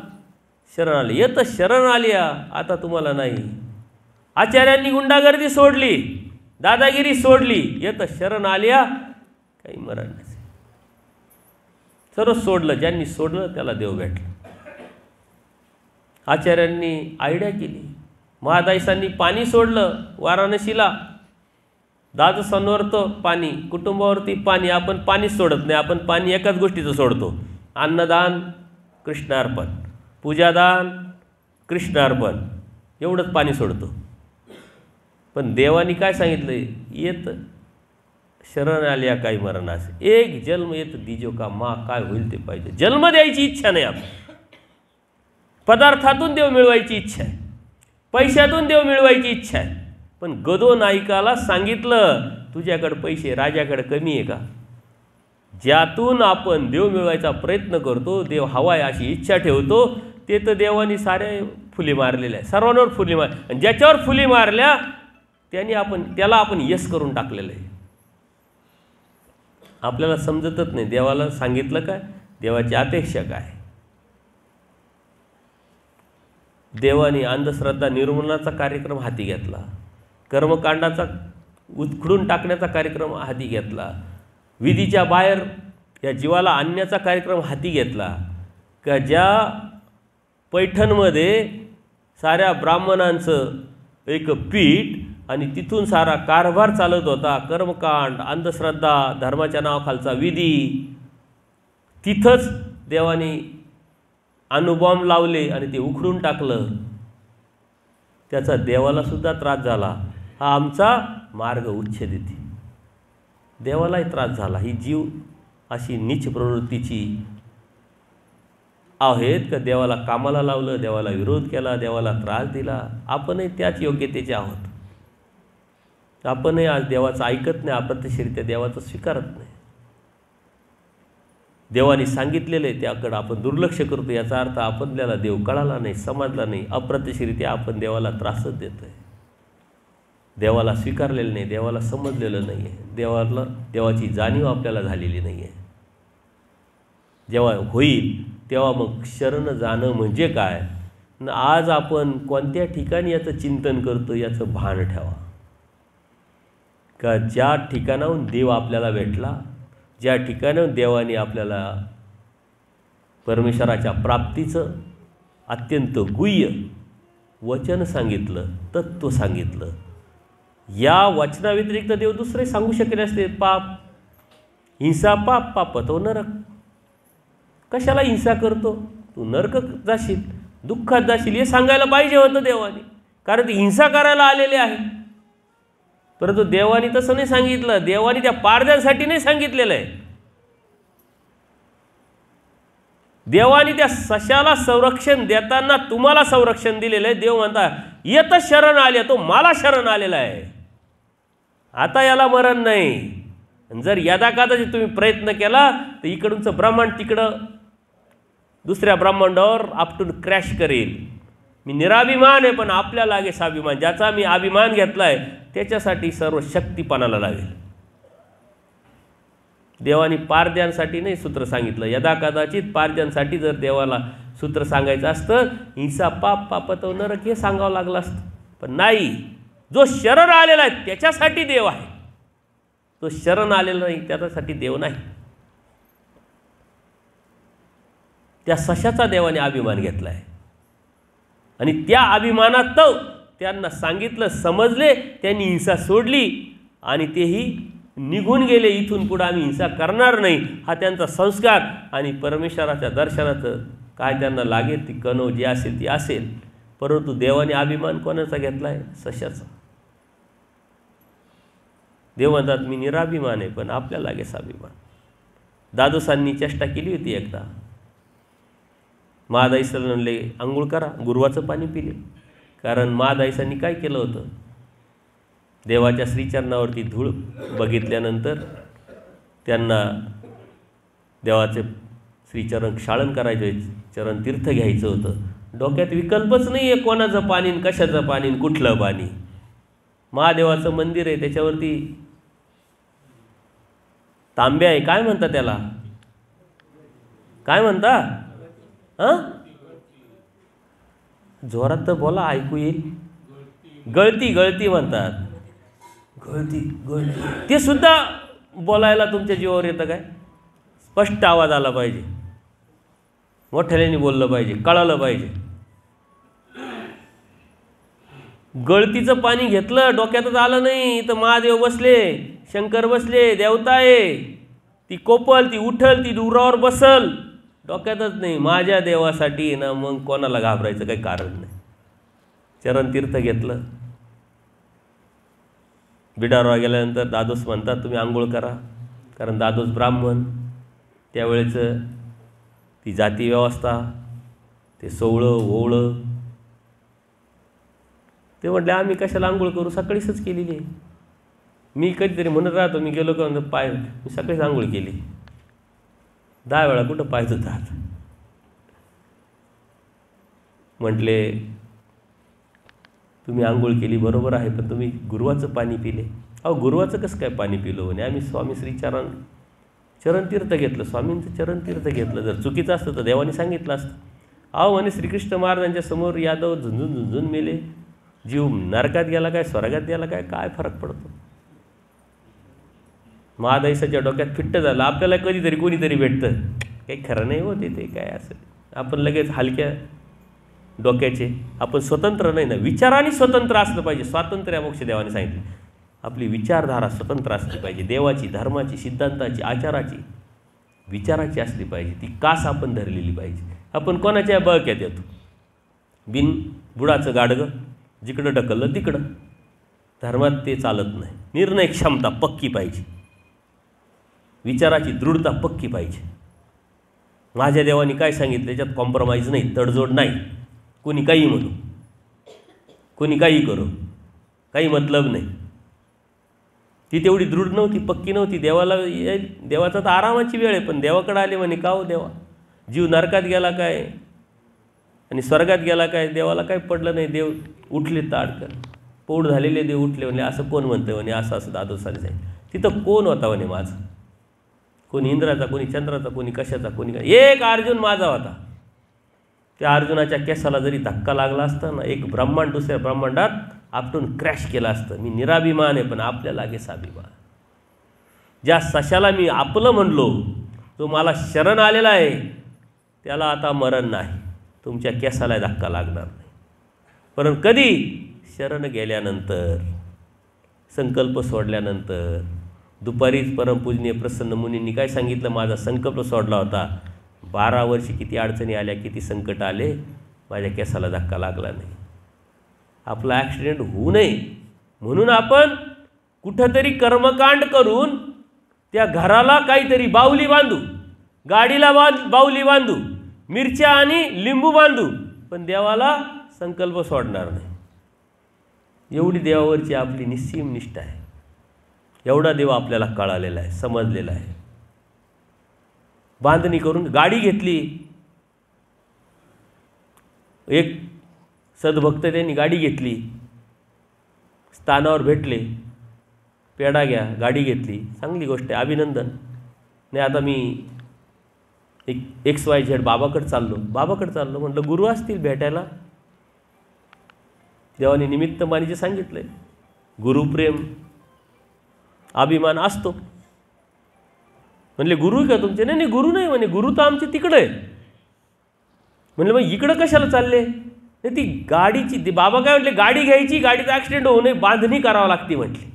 शरण आली. येत शरण आली, आता तुम्हाला नाही. आचार्यांनी गुंडागर्दी सोडली, दादागिरी सोडली, येत शरण आल्या काही मरण नाही. सर्व सोडलं. ज्यांनी सोडलं त्याला देव भेटला. आचार्यांनी आयडिया केली. महादाईसांनी पाणी सोडलं वाराणसीला. दादसांवरतं पाणी, कुटुंबावरती पाणी. आपण पाणीच सोडत नाही. आपण पाणी एकाच गोष्टीचं सोडतो, अन्नदान कृष्णार्पण, पूजादान कृष्णार्पण, एवढंच पाणी सोडतो. पण देवानी काय सांगितलं, येत शरण आल्या काही मरणास, एक जन्म येत दिजो का मा, काय होईल ते पाहिजे. जन्म द्यायची इच्छा नाही आपली, पदार्थातून देव मिळवायची इच्छा आहे, पैशातून देव मिळवायची इच्छा आहे. पण गदो नायकाला सांगितलं, तुझ्याकडे पैसे राजाकडे कमी आहे का? ज्यातून आपण देव मिळवायचा प्रयत्न करतो, देव हवाय अशी इच्छा ठेवतो, ते तर देवानी साऱ्या फुली मारलेल्या आहे, सर्वांवर फुली मार. आणि ज्याच्यावर फुली मारल्या त्याला आपण यश करून टाकलेलं आहे. आपल्याला समजतच नाही देवाला सांगितलं काय, देवाची अपेक्षा काय. देवाने अंधश्रद्धा निर्मूलनाचा कार्यक्रम हाती घेतला, कर्मकांडाचा उखडून टाकण्याचा कार्यक्रम हाती घेतला, विधीच्या बाहेर या जीवाला आणण्याचा कार्यक्रम हाती घेतला. का ज्या पैठणमध्ये साऱ्या ब्राह्मणांचं एक पीठ आणि तिथून सारा कारभार चालत होता, कर्मकांड, अंधश्रद्धा, धर्माच्या नावाखालचा विधी, तिथंच देवाने अणुबॉम्ब लावले आणि ते उखडून टाकलं. त्याचा देवाला सुद्धा त्रास झाला. हा आमचा मार्ग उच्छेदित. देवालाही त्रास झाला. ही जीव अशी नीच प्रवृत्तीची आहेत का देवाला कामाला लावलं, देवाला विरोध केला, देवाला त्रास दिला. आपणही त्याच योग्यतेचे आहोत. आपणही आज देवाचं ऐकत नाही, अप्रत्यक्षरित्या देवाचं स्वीकारत नाही. देवाने सांगितलेलं आहे त्याकडं आपण दुर्लक्ष करतो, याचा अर्थ आपल्याला देव कळाला नाही, समजला नाही. अप्रत्यक्षरित्या आपण देवाला त्रासच देतो आहे. देवाला स्वीकारलेलं नाही, देवाला समजलेलं नाही आहे, देवाची जाणीव आपल्याला झालेली नाही आहे. जेव्हा होईल तेव्हा मग शरण जाणं म्हणजे काय, आज आपण कोणत्या ठिकाणी याचं चिंतन करतो याचं भान ठेवा. का ज्या ठिकाणाहून देव आपल्याला भेटला, ज्या ठिकाणाहून देवाने आपल्याला परमेश्वराच्या प्राप्तीचं अत्यंत गुह्य वचन सांगितलं, तत्त्व सांगितलं, या वचनाव्यतिरिक्त देव दुसरे सांगू शकले असते. पाप, हिंसा पाप, पाप तो नरक. कशाला हिंसा करतो तू, नरक जाशील, दुःखात जाशील, हे सांगायला पाहिजे होतं देवाने, कारण ते हिंसा करायला आलेले आहे. परंतु देवाने तसं नाही सांगितलं. देवाने त्या पारद्यांसाठी नाही सांगितलेलं आहे. देवाने त्या सशाला संरक्षण देताना तुम्हाला संरक्षण दिलेलं आहे. देव म्हणता येत शरण आले, तो मला शरण आलेला आहे, आता याला मरण नाही. जर यदाकदाचित तुम्ही प्रयत्न केला तर इकडूनचं ब्रह्मांड तिकडं दुसऱ्या ब्रह्मांडावर आपटून क्रॅश करेल. मी निराभिमान आहे, पण आपल्या लागे स्वाभिमान. ज्याचा मी अभिमान घेतला आहे त्याच्यासाठी सर्व शक्तीपणाला लावेल. देवाने पारद्यांसाठी नाही सूत्र सांगितलं. यदाकदाचित पारद्यांसाठी जर देवाला सूत्र सांगायचं असतं, हिंसा पाप, पापतो नरक हे सांगावं लागलं असतं. पण नाही, जो शरण आलेला आहे त्याच्यासाठी देव आहे, तो शरण आलेला नाही त्याच्यासाठी देव नाही. त्या सशाचा देवाने अभिमान घेतला आहे आणि त्या अभिमानात त्यांना सांगितलं, समजले, त्यांनी हिंसा सोडली आणि तेही निघून गेले. इथून पुढे आम्ही हिंसा करणार नाही, हा त्यांचा संस्कार. आणि परमेश्वराच्या दर्शनाचं काय त्यांना लागेल ती कणव जी असेल ती असेल. परंतु देवाने अभिमान कोणाचा घेतला आहे? सशाचा. देव म्हणतात मी निराभिमान आहे, पण आपल्या लागेस अभिमान. दादोसांनी चेष्टा केली होती एकदा. महादाईसाला म्हणले आंघोळ करा, गुरुवाचं पाणी पिले. कारण महादाईसांनी काय केलं होतं, देवाच्या श्रीचरणावरती धूळ बघितल्यानंतर त्यांना देवाचे श्रीचरण क्षालन करायचे, चरण तीर्थ घ्यायचं होतं. डोक्यात विकल्पच नाही आहे कोणाचं पाणी, कशाचं पाणी, कुठलं पाणी. महादेवाचं मंदिर आहे, त्याच्यावरती तांब्या आहे, काय म्हणता त्याला, काय म्हणता? हां, जोरात तर बोला, ऐकू येईल. गळती, गळती म्हणतात. गळती, गळती, ते सुद्धा बोलायला तुमच्या जीवावर येतं काय? स्पष्ट आवाज आला पाहिजे, मोठ्याने बोललं पाहिजे, कळालं पाहिजे. गळतीचं पाणी घेतलं, डोक्यातच आलं नाही. इथं महादेव बसले, शंकर बसले, देवता आहे, ती कोपल, ती उठल, ती दुरावर बसल, डोक्यातच नाही. माझ्या देवासाठी ना, मग कोणाला घाबरायचं काही कारण नाही. चरणतीर्थ घेतलं. बिडारवा गेल्यानंतर दादोस म्हणतात तुम्ही आंघोळ करा, कारण दादोस ब्राह्मण. त्यावेळेचं ती जाती व्यवस्था, ते सोवळं ओवळं, ते म्हटले आम्ही कशाला आंघोळ करू, सकाळीच केलेली आहे. मी कधीतरी म्हणत राहतो, मी गेलो का म्हणतो पाय, मी सकाळीच आंघोळ केली. 10 वेळा कुठं पाय धुतात. म्हटले तुम्ही आंघोळ केली बरोबर आहे, पण तुम्ही गुरुवाचं पाणी पिले. अहो गुरुवाचं कसं काय पाणी पिलो म्हणे, आम्ही स्वामी श्रीचरण चरणतीर्थ घेतलं, स्वामींचं चरणतीर्थ घेतलं. जर चुकीचं असतं तर देवाने सांगितलं असतं. अहो म्हणे श्रीकृष्ण महाराजांच्या समोर यादव झुंजून झुंजून मेले, जीव नरकात गेला काय स्वर्गात गेला काय फरक पडतो. महादैसाच्या डोक्यात फिट्ट झालं. आपल्याला कधीतरी कोणीतरी भेटतं, काही खरं नाही होते ते काय असं, आपण लगेच हलक्या डोक्याचे, आपण स्वतंत्र नाही ना, विचाराने स्वतंत्र असलं पाहिजे. स्वातंत्र्य मोक्ष देवाने सांगितलं. आपली विचारधारा स्वतंत्र असली पाहिजे, देवाची, धर्माची, सिद्धांताची, आचाराची, विचाराची असली पाहिजे. ती कास आपण धरलेली पाहिजे. आपण कोणाच्या बळक्यात येतो, बिन बुडाचं गाडगं जिकडं ढकललं तिकडं. धर्मात ते चालत नाही. निर्णय क्षमता पक्की पाहिजे, विचाराची दृढता पक्की पाहिजे. माझ्या देवाने काय सांगितलं त्याच्यात कॉम्प्रोमाइज नाही, तडजोड नाही. कोणी काही म्हणू, कोणी काही करू, काही मतलब नाही. ती तेवढी दृढ नव्हती, पक्की नव्हती. देवाला देवाचा तर आरामाची वेळ आहे, पण देवाकडे आले म्हणे का हो देवा, जीव नरकात गेला काय आणि स्वर्गात गेला काय, देवाला काय पडलं नाही. देव उठले ताडकन, पौढ झालेले देव उठले. म्हणे असं कोण म्हणतं म्हणे, असं दादोसाने सांगितलं. तिथं कोण होता म्हणे माझं, कोणी इंद्राचा, कोणी चंद्राचा, कोणी कशाचा, कोणी काय. एक अर्जुन माझा होता. त्या अर्जुनाच्या केसाला जरी धक्का लागला असता ना, एक ब्रह्मांड दुसऱ्या ब्रह्मांडात आपटून क्रॅश केला असतं. मी निराभिमान आहे, पण आपल्या लागे स्वाभिमान. ज्या सशाला मी आपलं म्हणलो, जो मला शरण आलेला आहे, त्याला आता मरण नाही. तुमच्या केसाला धक्का लागणार नाही. परंतु कधी शरण गेल्यानंतर, संकल्प सोडल्यानंतर. दुपारीच परमपूजनीय प्रसन्न मुनींनी काय सांगितलं, माझा संकल्प सोडला होता, 12 वर्षी किती अडचणी आल्या, किती संकट आले, माझ्या केसाला धक्का लागला नाही. आपला ॲक्सिडेंट होऊ नये म्हणून आपण कुठंतरी कर्मकांड करून त्या घराला काहीतरी बाहुली बांधू, गाडीला बाहुली बांधू, मिरच्या आणि लिंबू बांधू, पण देवाला संकल्प सोडणार नाही. एवढी देवावरची आपली निस्सीम निष्ठा आहे. एवढा देव आपल्याला कळालेला आहे, समजलेला आहे. बांधणी करून गाडी घेतली. एक सद्भक्त त्यांनी गाडी घेतली, स्थानावर भेटले, पेढा घ्या, गाडी घेतली, चांगली गोष्ट आहे, अभिनंदन. नाही आता मी XYZ बाबाकडे चाललो. म्हटलं गुरु असतील भेटायला. देवाने निमित्त मानीचे सांगितलं आहे, गुरुप्रेम अभिमान असतो. म्हणले गुरु का तुमचे? नाही गुरु नाही म्हणे, गुरु तर आमचे तिकडं आहे. म्हणलं मग इकडं कशाला चालले? नाही ती गाडीची, ती बाबा काय म्हटले, गाडी घ्यायची, गाडीचा ॲक्सिडेंट होऊ नये, बांधणी करावं लागते म्हटली.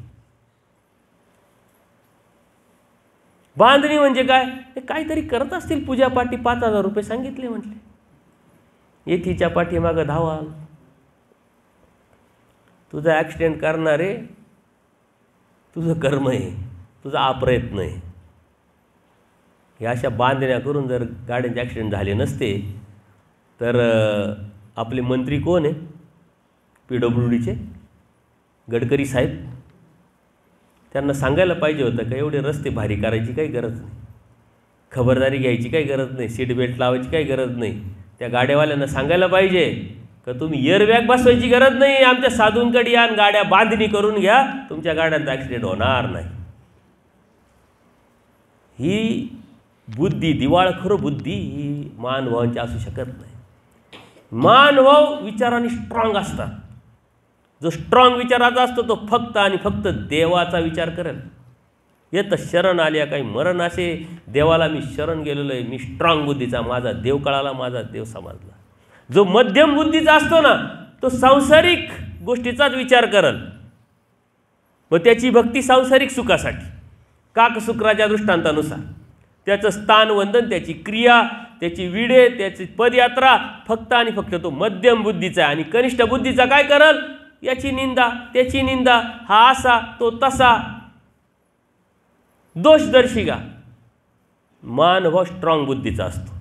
बांधणी म्हणजे काय? ते काहीतरी करत असतील पूजापाठी, 5000 रुपये सांगितले म्हटले. येथीच्या पाठीमागं धावाल, तुझा ॲक्सिडेंट करणारे तुझं कर्म आहे, तुझा अप्रयत्न आहे. ह्या अशा बांधण्या करून जर गाड्यांचे ॲक्सिडेंट झाले नसते तर आपले मंत्री कोण आहे, PWDचे गडकरी साहेब, त्यांना सांगायला पाहिजे होतं का एवढे रस्ते भारी करायची काही गरज नाही, खबरदारी घ्यायची काही गरज नाही, सीट बेल्ट लावायची काही गरज नाही. त्या गाड्यावाल्यांना सांगायला पाहिजे का तुम्ही एअरबॅग बसवायची गरज नाही, आमच्या साधूंकडे या, गाड्या बांधणी करून घ्या, तुमच्या गाड्यांचा ॲक्सिडेंट होणार नाही. ही बुद्धी, दिवाळखोर बुद्धी ही मानवांची असू शकत नाही. मानव विचाराने स्ट्रॉंग असतात. जो स्ट्रॉंग विचाराचा असतो तो फक्त आणि फक्त देवाचा विचार करेल. येतं शरण आल्या काही मरण असे, देवाला मी शरण गेलेलो आहे, मी स्ट्रॉंग बुद्धीचा, माझा देव कळाला, माझा देव समजला. जो मध्यम बुद्धीचा असतो ना, तो सांसारिक गोष्टीचाच विचार करेल. मग त्याची भक्ती सांसारिक सुखासाठी, काकसुक्राच्या दृष्टांतानुसार त्याचं स्थान वंदन, त्याची क्रिया, त्याची विडे, त्याची पदयात्रा फक्त आणि फक्त तो मध्यम बुद्धीचा आहे. आणि कनिष्ठ बुद्धीचा काय करल? याची निंदा, त्याची निंदा, हा असा तो तसा, दोषदर्शिका. मानव स्ट्रॉंग बुद्धीचा असतो,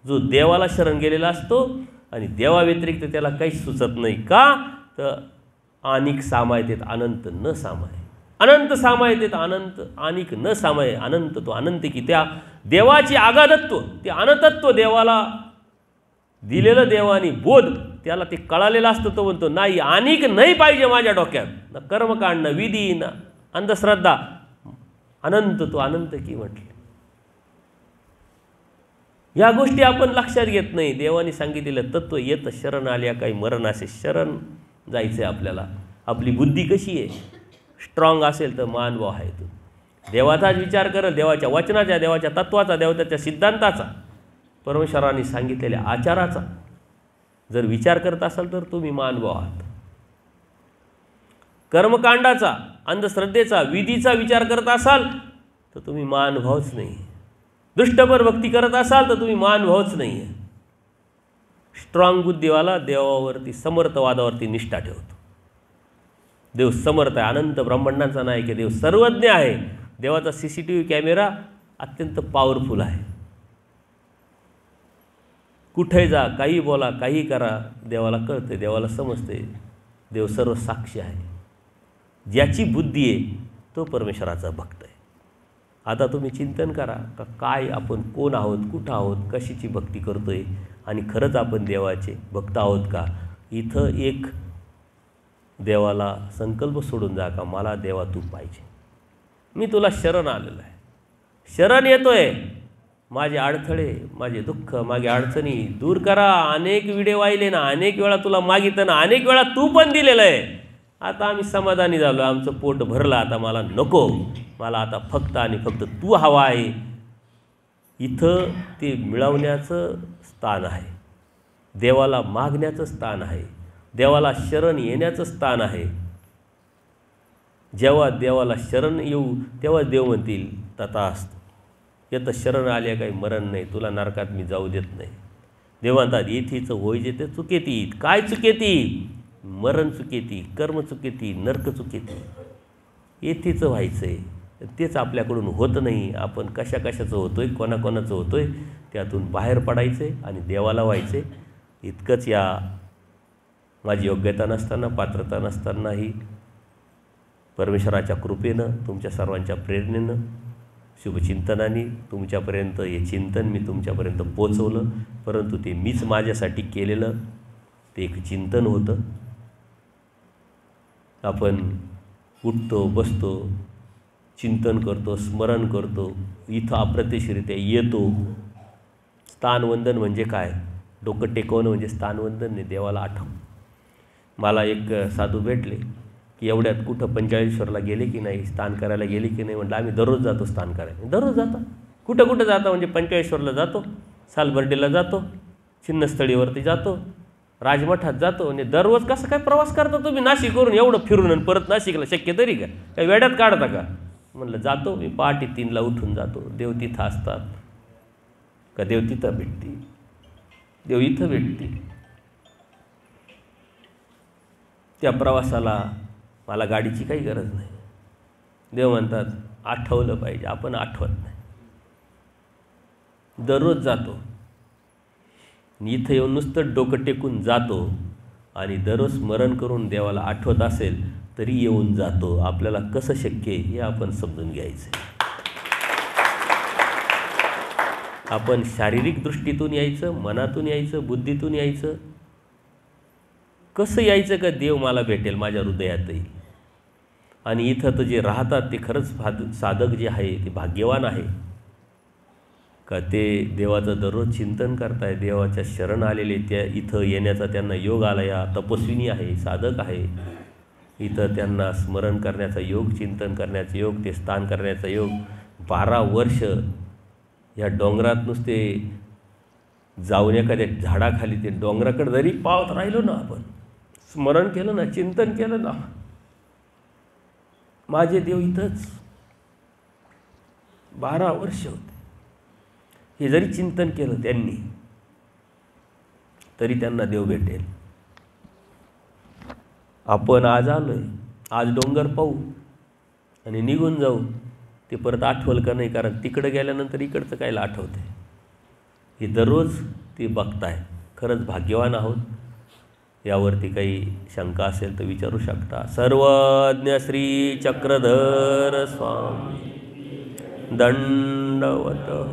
जो देवाला शरण गेलेला असतो आणि देवाव्यतिरिक्त त्याला काहीच सुचत नाही. का तर अनिक सामायतेत अनंत न सामाय, अनंत सामायतेत अनंत, अनिक न सामाय अनंत. तो अनंत की त्या देवाची आगाधत्व, ते अनंतत्व देवाला दिलेलं देवानी बोध त्याला ते कळालेलं असतं. तो म्हणतो नाही, अनिक नाही पाहिजे माझ्या डोक्यात, न कर्मकांड, न विधी, न अंधश्रद्धा, अनंत. तो अनंत की म्हटले. या गोष्टी आपण लक्षात घेत नाही. देवाने सांगितलेलं तत्व येतं शरण आल्या काही मरण असे. शरण जायचं आहे आपल्याला. आपली बुद्धी कशी आहे? स्ट्रॉंग असेल तर मानव आहे. तो देवाचाच विचार करेल, देवाच्या वचनाचा, देवाच्या तत्वाचा, देवाच्या सिद्धांताचा, परमेश्वरांनी सांगितलेल्या आचाराचा जर विचार करत असाल तर तुम्ही मानव आहात. कर्मकांडाचा, अंधश्रद्धेचा, विधीचा विचार करत असाल तर तुम्ही मानवच नाही. दुष्टपर भक्ती करत असाल तर तुम्ही मानवच नाही आहे. स्ट्रॉंग बुद्धीवाला देवावरती, समर्थवादावरती निष्ठा ठेवतो. देव समर्थ आहे, अनंत ब्रह्मांडांचा नायक आहे, देव सर्वज्ञ आहे. देवाचा CCTV कॅमेरा अत्यंत पॉवरफुल आहे. कुठे जा, काही बोला, काही करा, देवाला कळते, देवाला समजते. देव सर्व साक्षी आहे. ज्याची बुद्धी आहे तो परमेश्वराचा भक्त आहे. आता तुम्ही चिंतन करा का काय आपण कोण आहोत, कुठं आहोत, कशाची भक्ती करतोय आणि खरंच आपण देवाचे भक्त आहोत का? इथं एक देवाला संकल्प सोडून जा का मला देवा तू पाहिजे, मी तुला शरण आलेलो आहे, शरण येतोय. माझे अडथळे, माझे दुःख, माझे अडचणी दूर करा. अनेक विडे वाहिले ना, अनेक वेळा तुला मागितलं ना, अनेक वेळा तू पण दिलेलं आहे. आता आम्ही समाधानी झालो, आमचं पोट भरलं, आता मला नको, मला आता फक्त आणि फक्त तू हवा आहे. इथं ते मिळवण्याचं स्थान आहे, देवाला मागण्याचं स्थान आहे, देवाला शरण येण्याचं स्थान आहे. जेव्हा देवाला शरण येऊ तेव्हा देव म्हणतील तथास्तु, येतं शरण आल्या काही मरण नाही, तुला नरकात मी जाऊ देत नाही. देव म्हणतात येथीचं होईजे ते चुकेती. काय चुकेती? मरण चुकेती, कर्म चुकेती, नरक चुकेती. येथीचं व्हायचं आहे, तेच आपल्याकडून होत नाही. आपण कशा कशाचं होतोय, कोणाकोणाचं होतोय, त्यातून बाहेर पडायचं आहे आणि देवाला व्हायचं आहे. इतकंच या माझी योग्यता नसताना, पात्रता नसतानाही परमेश्वराच्या कृपेनं, तुमच्या सर्वांच्या प्रेरणेनं, शुभचिंतनाने तुमच्यापर्यंत हे चिंतन मी तुमच्यापर्यंत पोचवलं. परंतु ते मीच माझ्यासाठी केलेलं ते एक चिंतन होतं. आपण उठतो, बसतो, चिंतन करतो, स्मरण करतो, इथं अप्रत्यक्षरित्या येतो. स्थानवंदन म्हणजे काय? डोकं टेकवणं म्हणजे स्थानवंदन नाही, देवाला आठव. मला एक साधू भेटले की एवढ्यात कुठं पंचाळेश्वरला गेले की नाही, स्थान करायला गेले की नाही. म्हटलं आम्ही दररोज जातो स्थान करायला. दररोज जाता? कुठं कुठं जाता? म्हणजे पंचाळेश्वरला जातो, सालबर्डीला जातो, छिन्नस्थळीवरती जातो, राजमठात जातो. म्हणजे दररोज कसं काय प्रवास करता तुम्ही नाशिकवरून एवढं फिरून आणि परत नाशिकला? शक्य तरी का? काही वेड्यात काढता का? म्हणलं जातो मी, पहाटे 3ला उठून जातो. देव तिथं असतात का? देव तिथं भेटते, देव इथं भेटते. त्या प्रवासाला मला गाडीची काही गरज नाही. देव म्हणतात आठवलं पाहिजे, आपण आठवत नाही. दररोज जातो, इथं येऊन नुसतं डोकं टेकून जातो आणि दररोज स्मरण करून देवाला आठवत असेल तरी येऊन जातो. आपल्याला कसं शक्य आहे हे आपण समजून घ्यायचं. आपण शारीरिक दृष्टीतून यायचं, मनातून यायचं, बुद्धीतून यायचं. कसं यायचं का देव मला भेटेल, माझ्या हृदयात येईल. आणि इथं तर जे राहतात ते खरंच साधक जे आहे ते भाग्यवान आहे का ते देवाचं दररोज चिंतन करताय, देवाच्या शरण आलेले त्या इथं येण्याचा त्यांना योग आला. या तपस्विनी आहे, साधक आहे, इथं त्यांना स्मरण करण्याचा योग, चिंतन करण्याचा योग, ते स्थान करण्याचा योग. 12 वर्ष या डोंगरात नुसते जाऊन एखाद्या झाडाखाली ते डोंगराकडे जरी पावत राहिलो ना, आपण स्मरण केलं ना, चिंतन केलं ना, माझे देव इथंच 12 वर्ष होते. हे जरी चिंतन केलं त्यांनी तरी त्यांना देव भेटेल. आपण आज आलोय, आज डोंगर पाहू आणि निघून जाऊ, ते परत आठवल का नाही? कारण तिकडं गेल्यानंतर इकडचं कायला आठवतंय? हे दररोज ते बघताय. खरंच भाग्यवान आहोत. यावरती काही शंका असेल तर विचारू शकता. सर्वज्ञ श्री चक्रधर स्वामी दंडवत.